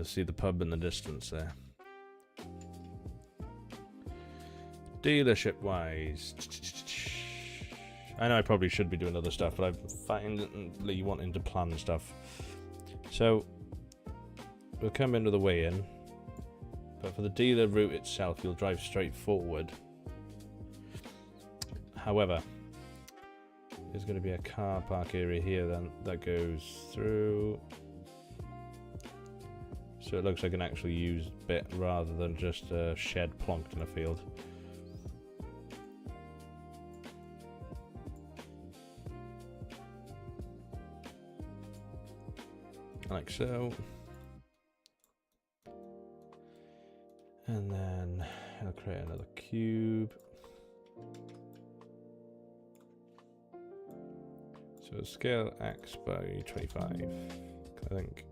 see the pub in the distance there. Dealership wise, I know I probably should be doing other stuff, but I'm finally wanting to plan stuff. So we'll come into the weigh-in, but for the dealer route itself, you'll drive straight forward. However, there's going to be a car park area here then that goes through, so it looks like an actually used bit rather than just a shed plonked in a field. Like so. And then I'll create another cube. So scale X by 25. I think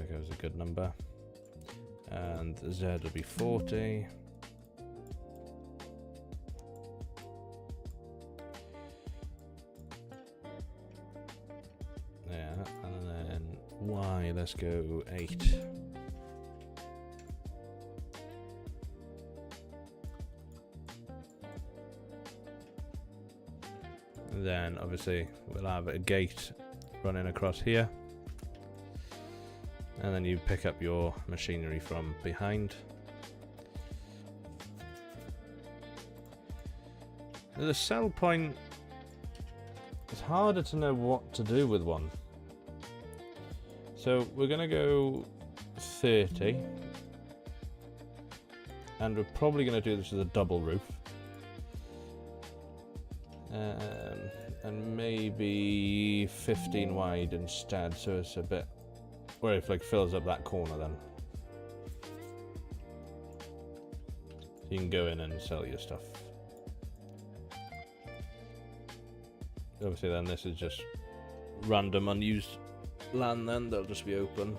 that was a good number. And Z will be 40. Yeah, and then Y, let's go 8. And then obviously we'll have a gate running across here. And then you pick up your machinery from behind. The sell point, it's harder to know what to do with one. So we're going to go 30. And we're probably going to do this with a double roof. And maybe 15 wide instead, so it's a bit where it like fills up that corner then. So you can go in and sell your stuff. Obviously then this is just random unused land then, they'll just be open.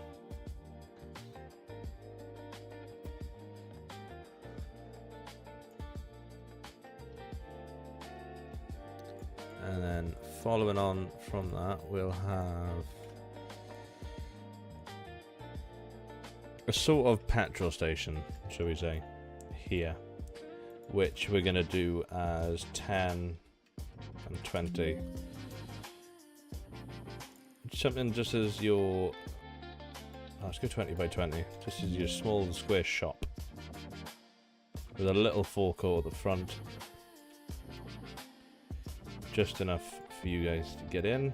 And then following on from that, we'll have a sort of petrol station, shall we say, here, which we're going to do as 10 and 20. Something just as your... Oh, let's go 20 by 20. Just as your small square shop. With a little forecourt at the front. Just enough for you guys to get in.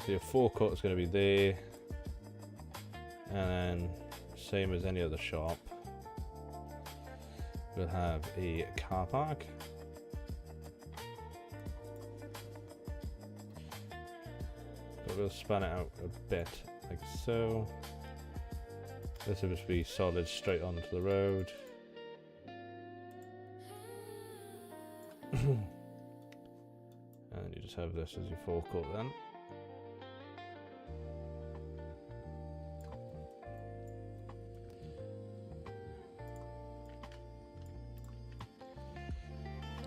So your forecourt is going to be there. And then, same as any other shop, we'll have a car park. But we'll span it out a bit, like so. This will just be solid straight onto the road. And you just have this as your forecourt then.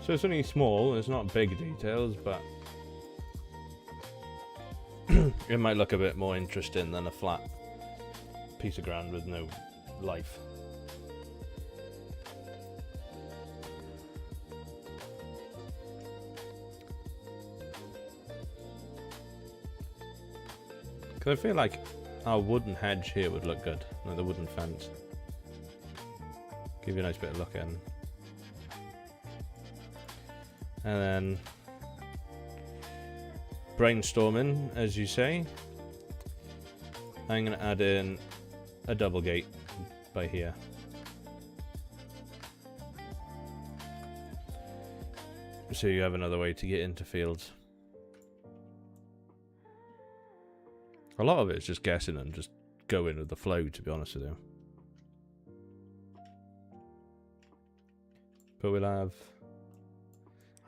So it's only small, it's not big details, but it might look a bit more interesting than a flat piece of ground with no life. Because I feel like our wooden hedge here would look good, like the wooden fence. Give you a nice bit of look in. And then brainstorming, as you say, I'm going to add in a double gate by here. So you have another way to get into fields. A lot of it is just guessing and just going with the flow, to be honest with you. But we'll have...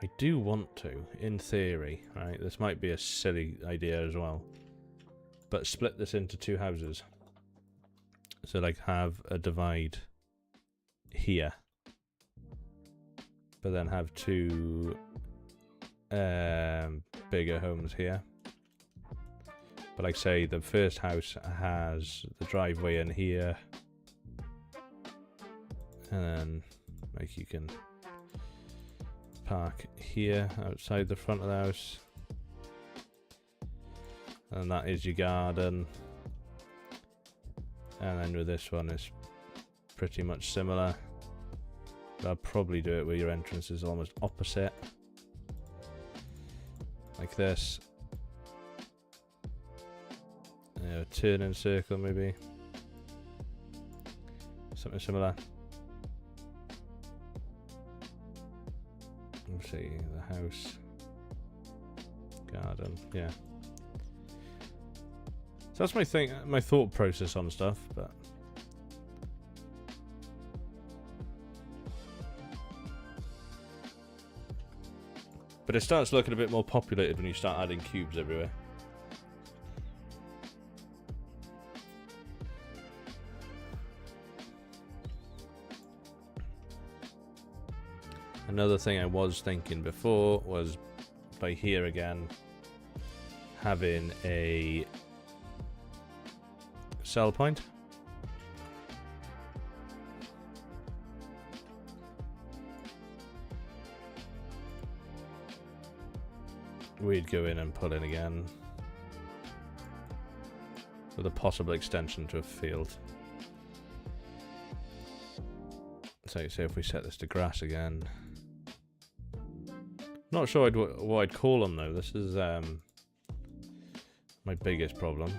I do want to, in theory, right? This might be a silly idea as well. But split this into two houses. So like have a divide here. But then have two bigger homes here. But like say the first house has the driveway in here. And then like you can park here outside the front of the house, and that is your garden. And then with this one it's pretty much similar. I'll probably do it where your entrance is almost opposite, like this. A turning circle maybe, something similar. Let's see, the house, garden, yeah. So that's my thought process on stuff, but it starts looking a bit more populated when you start adding cubes everywhere. Another thing I was thinking before was by here again having a sell point. We'd go in and pull in again with a possible extension to a field. So say if we set this to grass again. Not sure what I'd call them though. This is my biggest problem.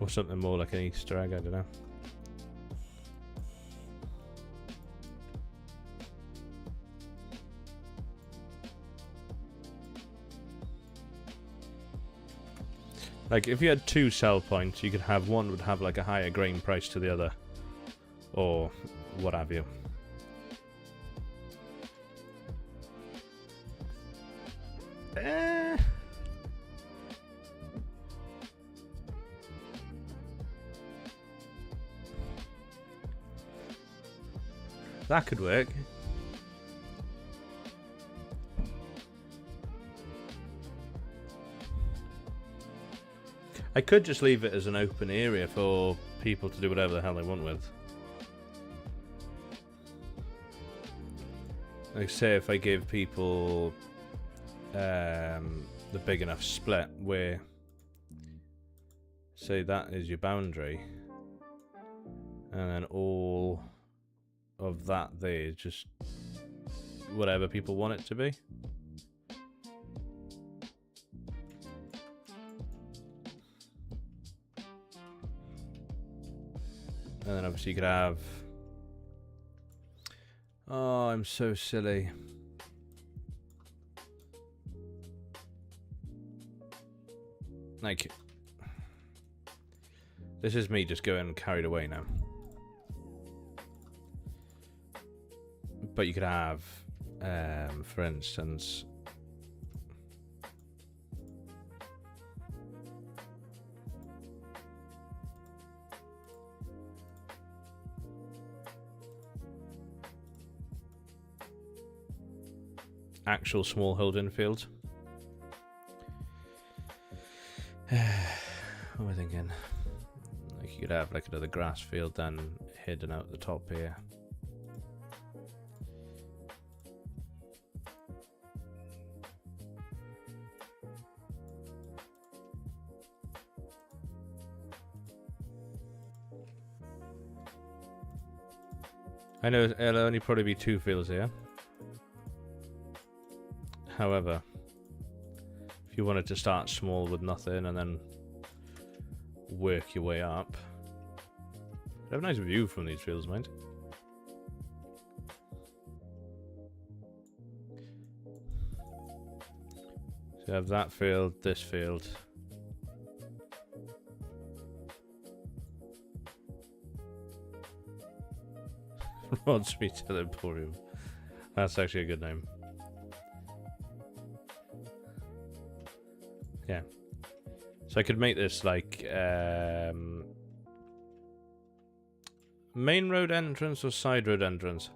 Or something more like an Easter egg, I don't know. Like, if you had 2 sell points, you could have one would have like a higher grain price to the other. Or what have you. That could work. I could just leave it as an open area for people to do whatever the hell they want with. Like, say if I gave people the big enough split where, say that is your boundary, and then all of that there is just whatever people want it to be. And then obviously you could have... Oh, I'm so silly. Like, this is me just going carried away now. But you could have, for instance, actual small holding fields. What am I thinking? Like, you could have like another grass field then hidden out the top here. I know it'll only probably be 2 fields here. However, if you wanted to start small with nothing and then work your way up, you have a nice view from these fields, mind. So you have that field, this field. Rod Street to the Emporium. That's actually a good name. Yeah. So I could make this like main road entrance or side road entrance.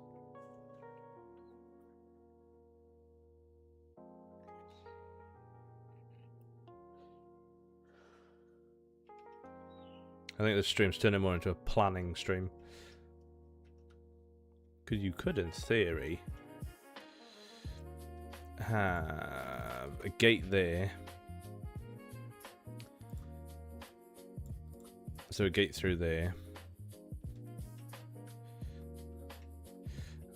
I think this stream's turning more into a planning stream. Because you could, in theory, have a gate there. So a gate through there.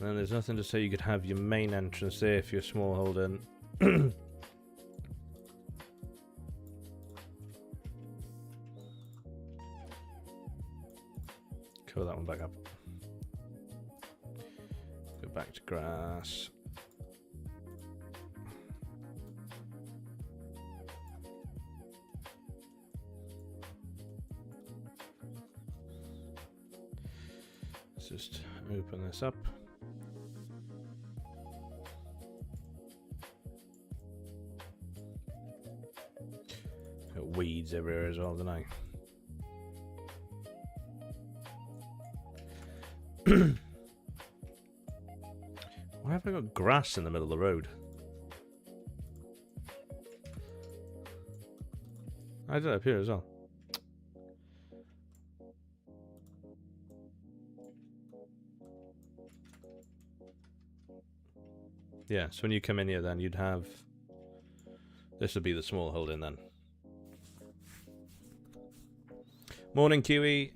And then there's nothing to say you could have your main entrance there if you're small holding. Cover that one back up. Go back to grass. Let's just open this up. Got weeds everywhere as well, don't I? Why have I got grass in the middle of the road? I did it up here as well. Yeah, so when you come in here then you'd have... This would be the small holding then. Morning Kiwi.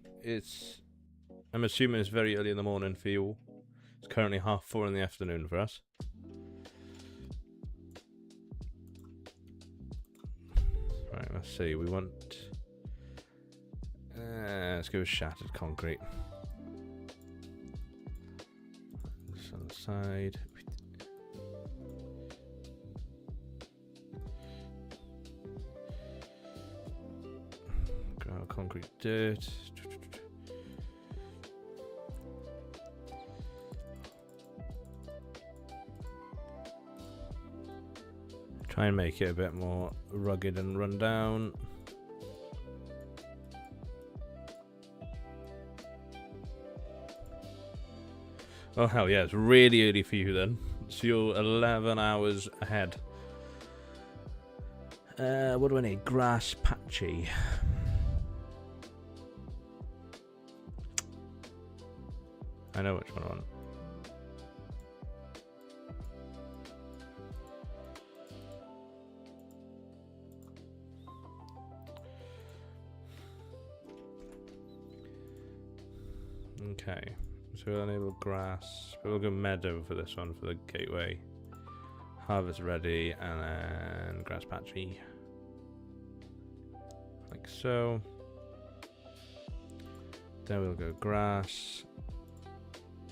I'm assuming it's very early in the morning for you all. It's currently 4:30 in the afternoon for us. Right, let's see. We want... let's go with shattered concrete. This on the side. concrete dirt. Try and make it a bit more rugged and run down. Oh hell yeah, it's really early for you then. So you're 11 hours ahead. What do I need? Grass patchy. I know which one I want. Okay, so we'll enable grass. We'll go meadow for this one for the gateway. Harvest ready, and then grass patchy. Like so. Then we'll go grass,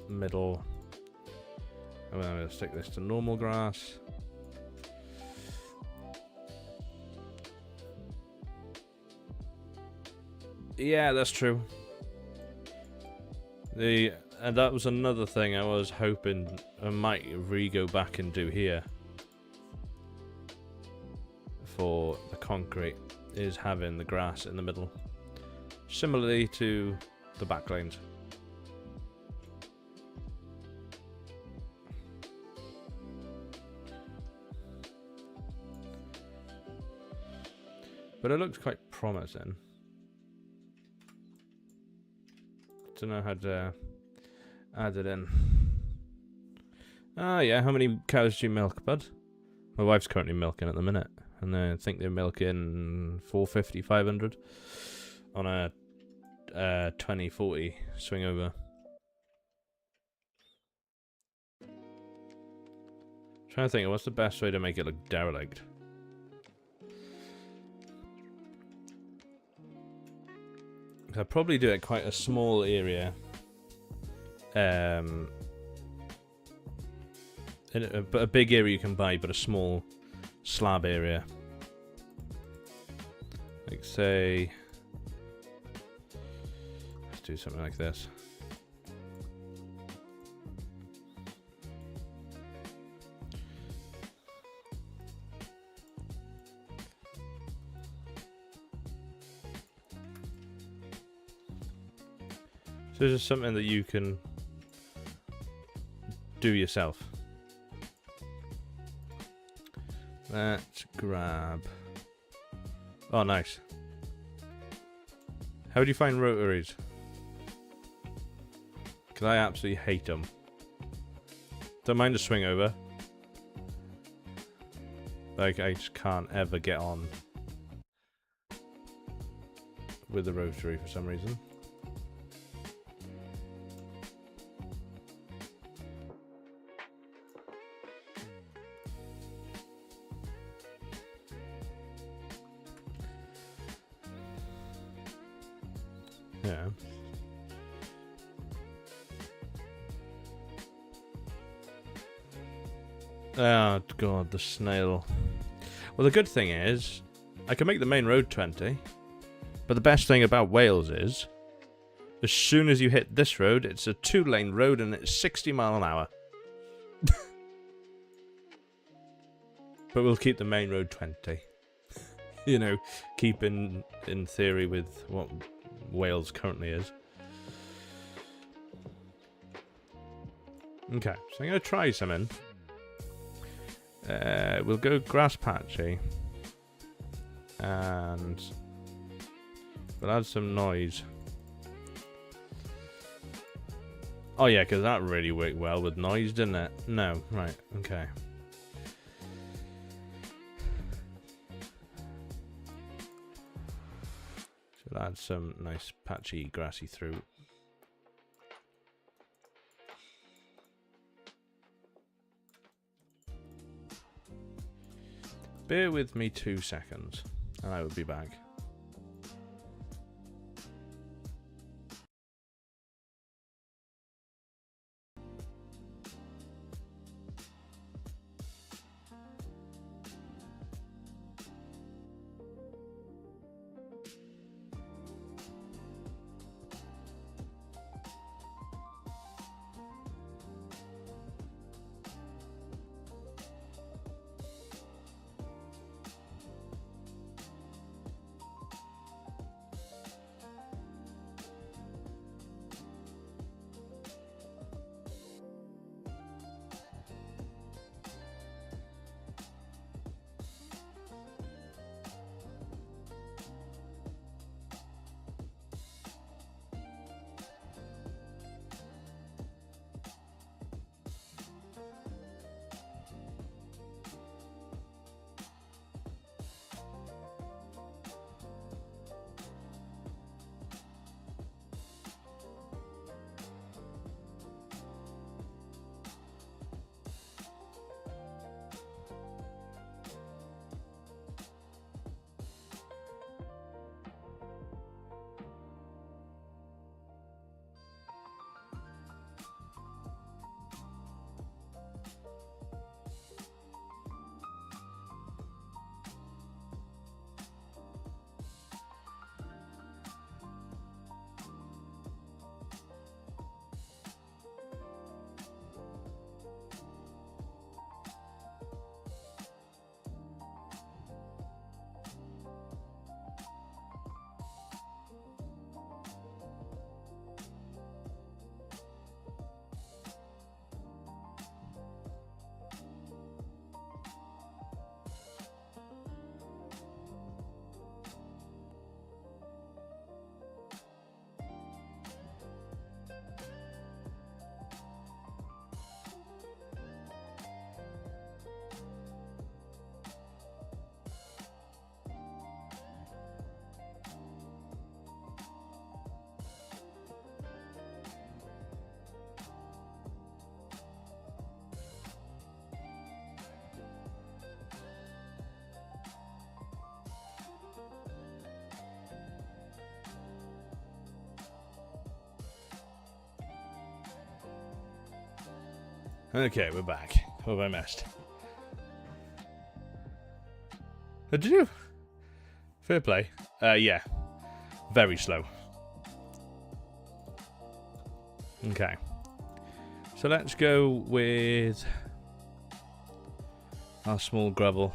middle, and then we'll stick this to normal grass. Yeah, that's true. And that was another thing I was hoping I might go back and do here for the concrete, is having the grass in the middle, similarly to the back lanes. But it looks quite promising. Don't know how to add it in. Ah, yeah. How many cows do you milk, bud? My wife's currently milking at the minute, and I think they're milking 450, 500 on a 2040 swing over. Trying to think, what's the best way to make it look derelict? I'd probably do it quite a small area. But a big area you can buy, but a small slab area. Like say, let's do something like this. So this is something that you can do yourself. Let's grab... Oh, nice. How do you find rotaries? Because I absolutely hate them. Don't mind a swing over. Like, I just can't ever get on with the rotary for some reason. Yeah. Oh god, the snail. Well, the good thing is, I can make the main road 20, but the best thing about Wales is, as soon as you hit this road, it's a 2-lane road and it's 60 mile an hour. But we'll keep the main road 20. You know, keeping in theory with what Wales currently is. Okay, so I'm going to try something. We'll go grass patchy. And we'll add some noise. Oh yeah, because that really worked well with noise, didn't it? No, right, okay. So we'll add some nice patchy grassy through. Bear with me 2 seconds, and I will be back. Okay, we're back. What have I missed? Did you? Fair play. Yeah. Very slow. Okay. So let's go with our small gravel.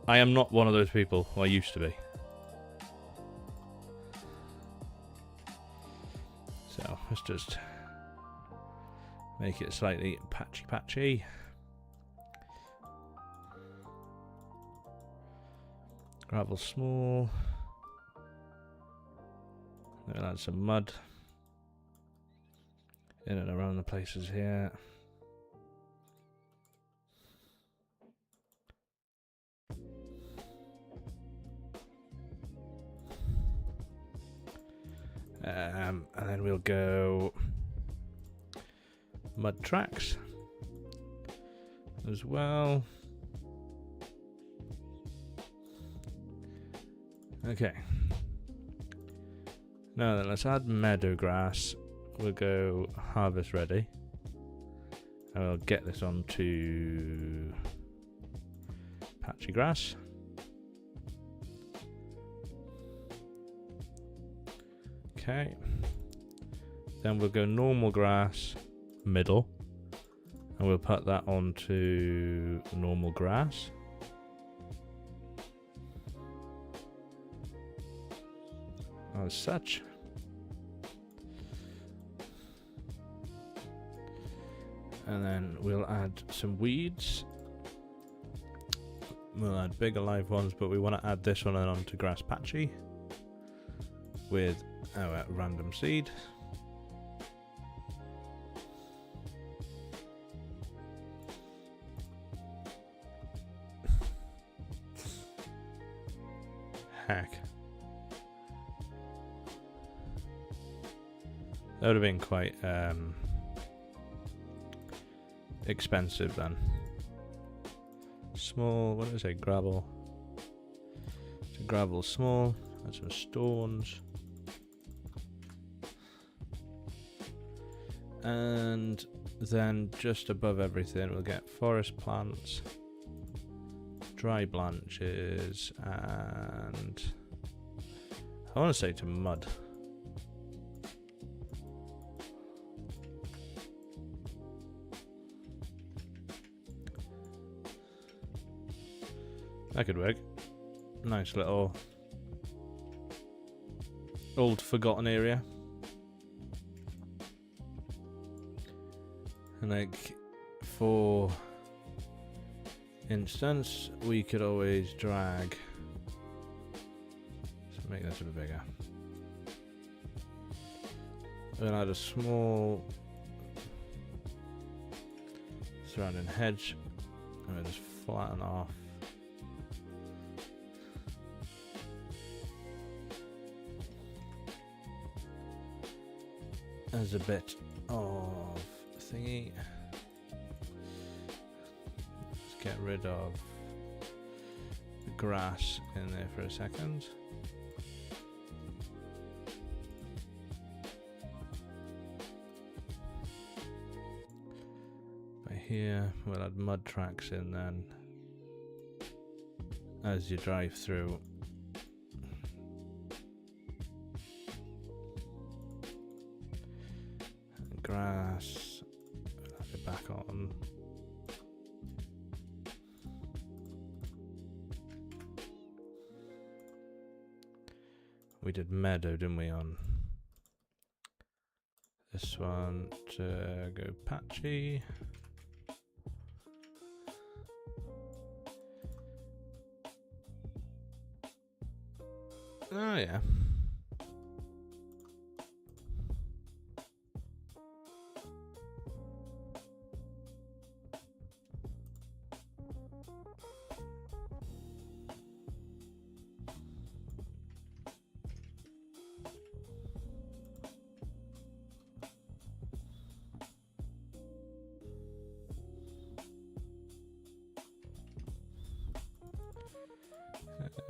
I am not one of those people who I used to be. So let's just make it slightly patchy. Gravel small. We'll add some mud in and around the places here. And then we'll go mud tracks as well. Okay. Now then, let's add meadow grass. We'll go harvest ready. And we'll get this onto patchy grass. Okay. Then we'll go normal grass, middle. And we'll put that onto normal grass. As such. And then we'll add some weeds. We'll add bigger live ones, but we want to add this one onto grass patchy with our random seed. Heck. That would have been quite expensive then. Small, what did I say? Gravel. So gravel small, add some stones. And then just above everything we'll get forest plants, dry branches, and I want to say to mud. That could work. Nice little old forgotten area. And like, for instance, we could always drag, so make this a bit bigger. We'll add a small surrounding hedge, and we'll just flatten off. As a bit of thingy. Let's get rid of the grass in there for a second. By here, we'll add mud tracks in then as you drive through. Grass, add it back on. We did meadow, didn't we, on this one to go patchy. Oh yeah.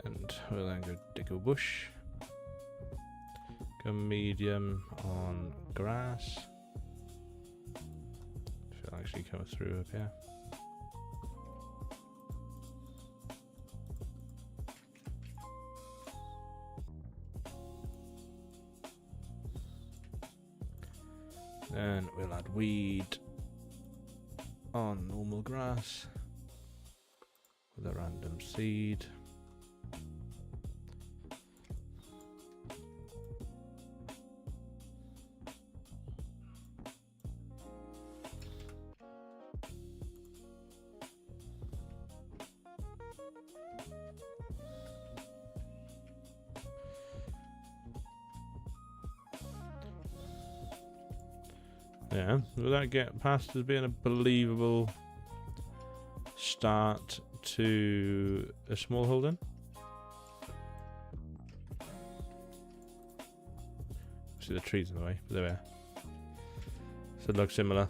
And we'll then go dig a bush. Go medium on grass. actually come through up here. Then we'll add weed on normal grass with a random seed. Yeah, will that get past as being a believable start to a small holding? See the trees in the way, but there we are. So it looks similar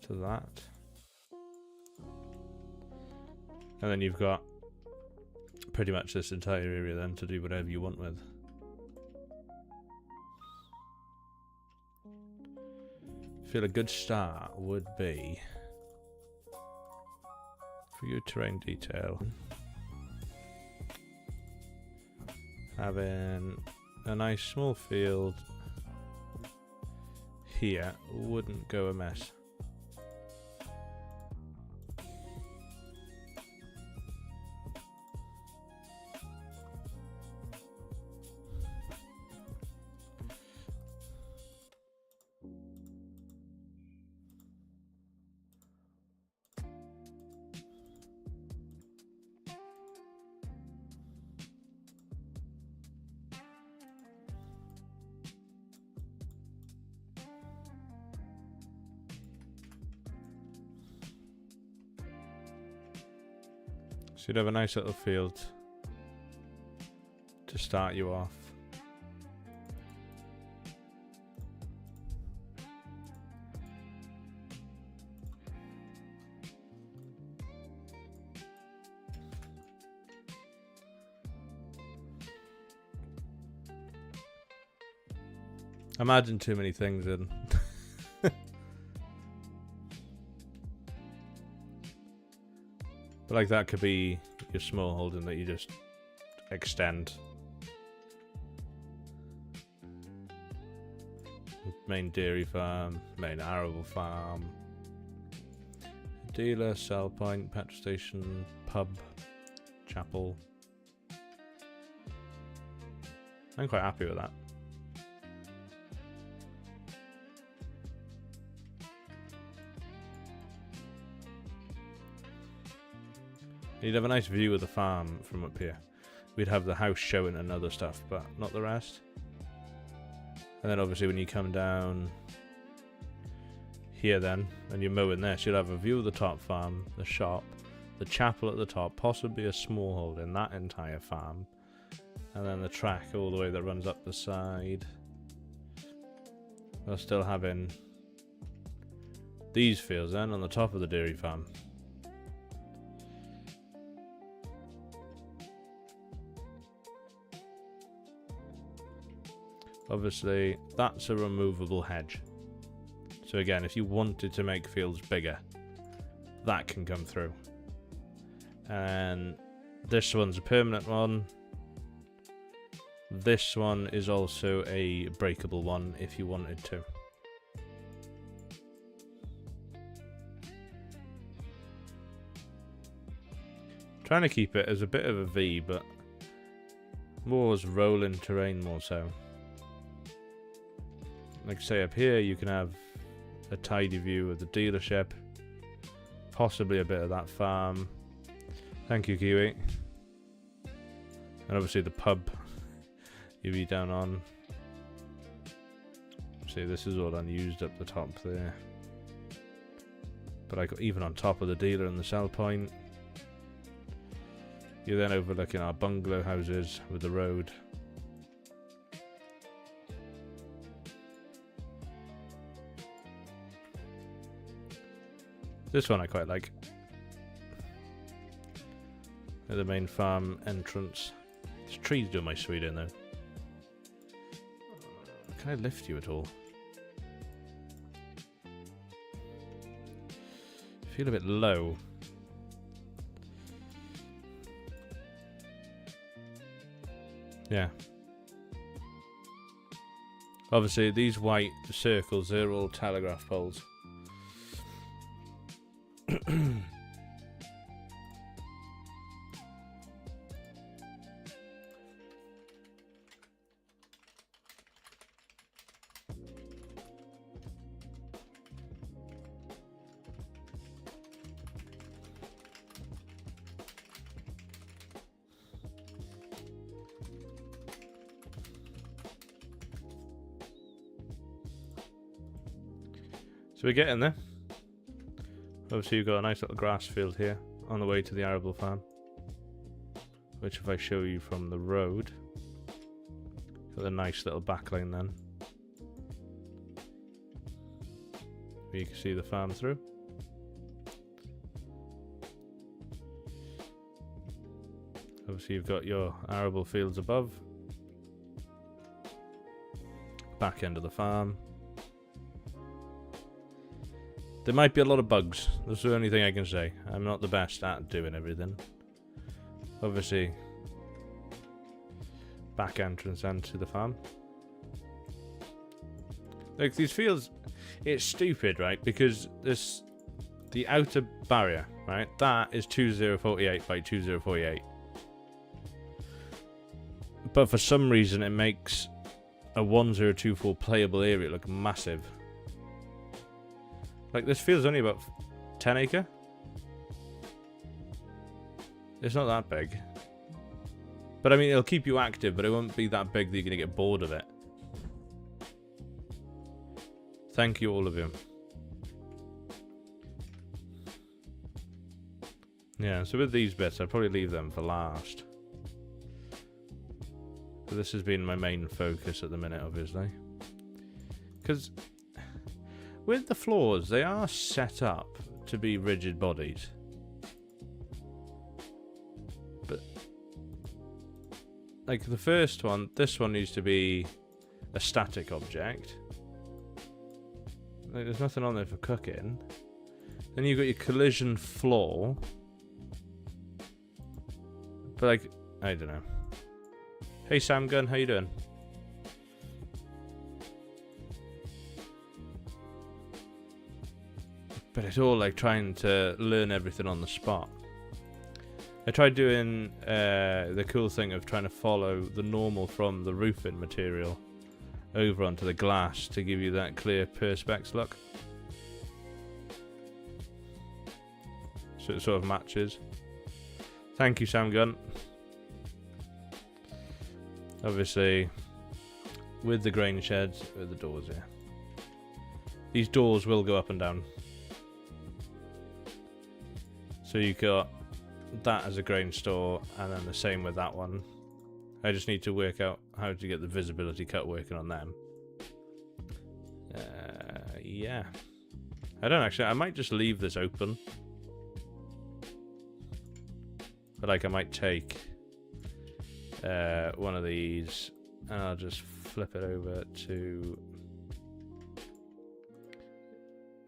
to that. And then you've got pretty much this entire area then to do whatever you want with. I feel a good start would be for your terrain detail, having a nice small field here wouldn't go amiss. So you'd have a nice little field to start you off. I'm adding too many things in. But like that could be your small holding that you just extend. Main dairy farm, main arable farm, dealer, sell point, petrol station, pub, chapel. I'm quite happy with that. You'd have a nice view of the farm from up here. We'd have the house showing and other stuff, but not the rest. And then obviously when you come down here then, and you're mowing this, you'll have a view of the top farm, the shop, the chapel at the top, possibly a small holding, that entire farm. And then the track all the way that runs up the side. We're still having these fields then on the top of the dairy farm. Obviously, that's a removable hedge. So again, if you wanted to make fields bigger, that can come through. And this one's a permanent one. This one is also a breakable one if you wanted to. Trying to keep it as a bit of a V, but more as rolling terrain more so. Like say up here you can have a tidy view of the dealership, possibly a bit of that farm. Thank you, Kiwi. And obviously the pub you'll be down on. See, this is all unused up the top there. But I got even on top of the dealer and the sell point. You're then overlooking our bungalow houses with the road. This one I quite like. At the main farm entrance. This tree's doing my sweet in though. Can I lift you at all? feel a bit low. Yeah. Obviously, these white circles, they're all telegraph poles. So we're getting there. Obviously you've got a nice little grass field here on the way to the arable farm, which if I show you from the road, got a nice little backline then. You can see the farm through. Obviously you've got your arable fields above, back end of the farm. There might be a lot of bugs. That's the only thing I can say. I'm not the best at doing everything. Obviously, back entrance into the farm. Like these fields, it's stupid, right? Because this, the outer barrier, right? That is 2048 by 2048. But for some reason, it makes a 1024 playable area look massive. Like, this field's only about 10 acre. It's not that big. But I mean, it'll keep you active, but it won't be that big that you're going to get bored of it. Thank you, all of you. Yeah, so with these bits, I'd probably leave them for last. So this has been my main focus at the minute, obviously. Because with the floors, they are set up to be rigid bodies. But, like the first one, this one needs to be a static object. Like, there's nothing on there for cooking. Then you've got your collision floor. But like, I don't know. Hey Sam Gunn, how you doing? But it's all like trying to learn everything on the spot. I tried doing the cool thing of trying to follow the normal from the roofing material over onto the glass to give you that clear perspex look. So it sort of matches. Thank you, Sam Gunn. Obviously, with the grain sheds, with the doors here. These doors will go up and down. So you got that as a grain store, and then the same with that one. I just need to work out how to get the visibility cut working on them. Yeah. I don't actually, I might just leave this open. But like I might take one of these and I'll just flip it over to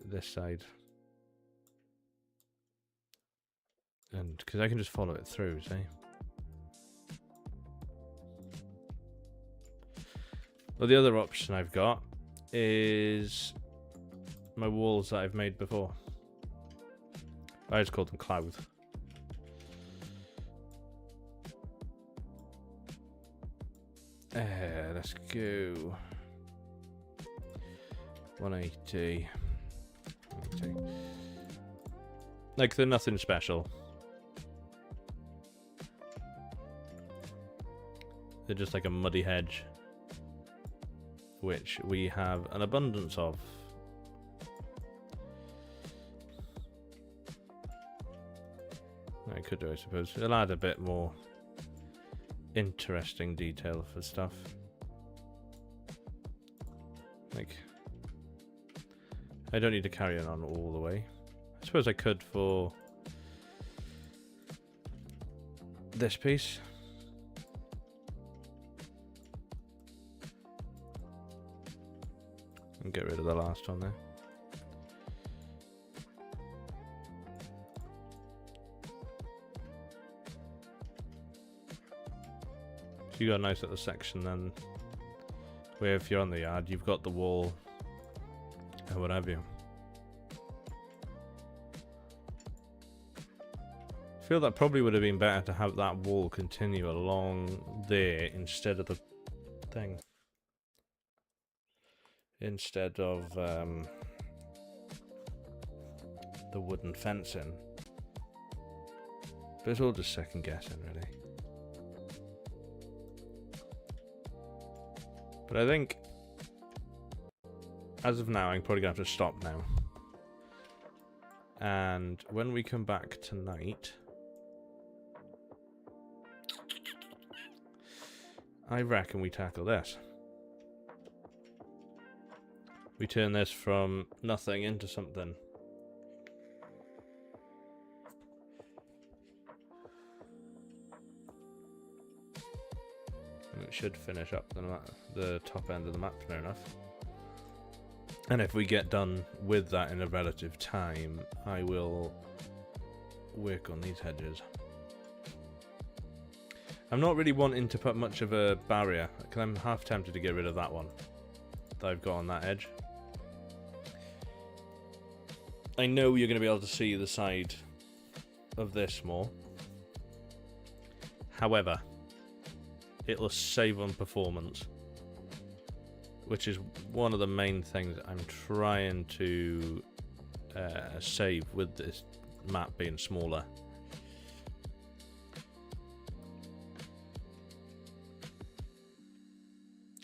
this side. And because I can just follow it through, see? Well, the other option I've got is my walls that I've made before. I just called them cloud. Let's go 180. Like, they're nothing special. They're just like a muddy hedge, which we have an abundance of. I could do, I suppose. It'll add a bit more interesting detail for stuff. Like, I don't need to carry it on all the way. I suppose I could for this piece. And get rid of the last one there. So you got a nice little section then, where if you're on the yard, you've got the wall, or what have you. I feel that probably would have been better to have that wall continue along there instead of the thing. Instead of the wooden fencing. But it's all just second guessing, really. But I think, as of now, I'm probably going to have to stop now. And when we come back tonight, I reckon we tackle this. We turn this from nothing into something. And it should finish up the top end of the map near enough. And if we get done with that in a relative time, I will work on these hedges. I'm not really wanting to put much of a barrier, because I'm half tempted to get rid of that one that I've got on that edge. I know you're going to be able to see the side of this more. However, it'll save on performance, which is one of the main things I'm trying to save with this map being smaller.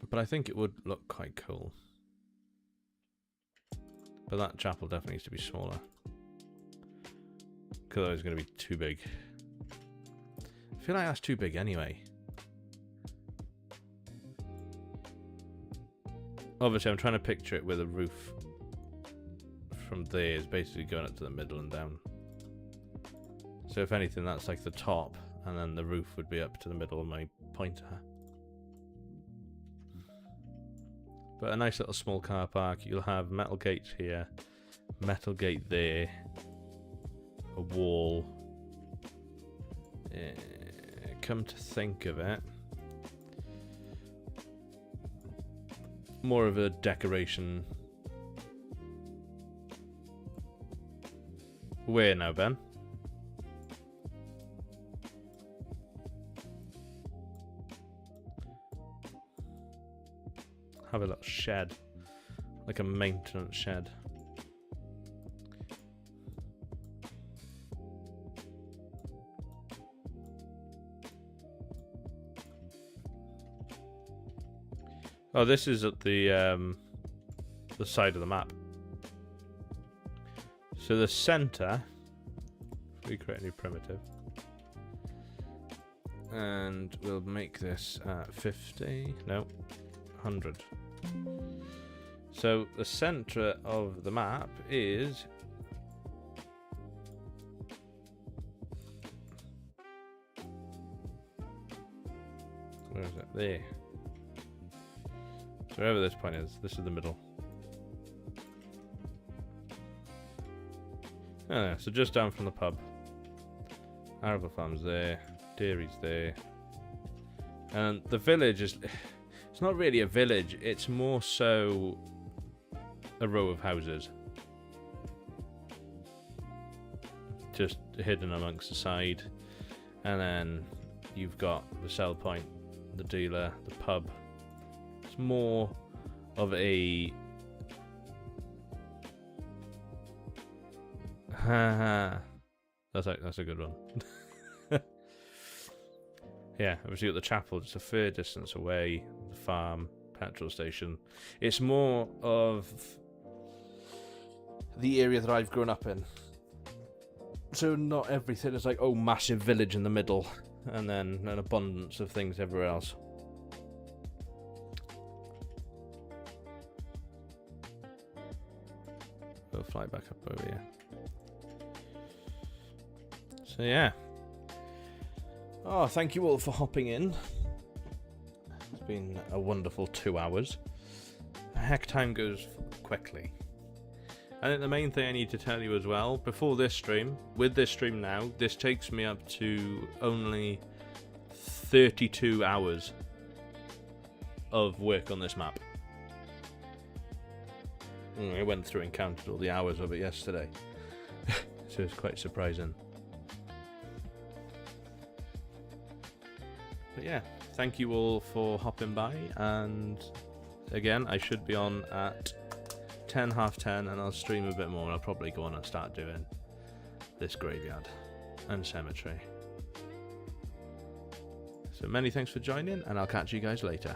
But I think it would look quite cool. But that chapel definitely needs to be smaller, because it's going to be too big. I feel like that's too big anyway. Obviously, I'm trying to picture it with a roof from there is basically going up to the middle and down. So if anything, that's like the top, and then the roof would be up to the middle of my pointer. But a nice little small car park. You'll have metal gates here, metal gate there, a wall. Come to think of it, more of a decoration. Where now, Ben? Have a little shed, like a maintenance shed. Oh, this is at the side of the map. So the center, we create a new primitive, and we'll make this 50. No, 100. So the center of the map is where is it? There. So wherever this point is, this is the middle. Oh, yeah, so just down from the pub. Arable Farm's there, dairy's there. And the village is... It's not really a village, it's more so a row of houses. Just hidden amongst the side. And then you've got the sell point, the dealer, the pub. It's more of a... that's a good one. Yeah, obviously got the chapel just a fair distance away, the farm, petrol station. It's more of the area that I've grown up in. So not everything is like, oh, massive village in the middle, and then an abundance of things everywhere else. We'll fly back up over here. So yeah. Oh, thank you all for hopping in. It's been a wonderful 2 hours. Heck, time goes quickly. I think the main thing I need to tell you as well, before this stream, with this stream now, this takes me up to only 32 hours of work on this map. I went through and counted all the hours of it yesterday. So it's quite surprising. But yeah, thank you all for hopping by, and again, I should be on at 10, half 10, and I'll stream a bit more, and I'll probably go on and start doing this graveyard and cemetery. So many thanks for joining, and I'll catch you guys later.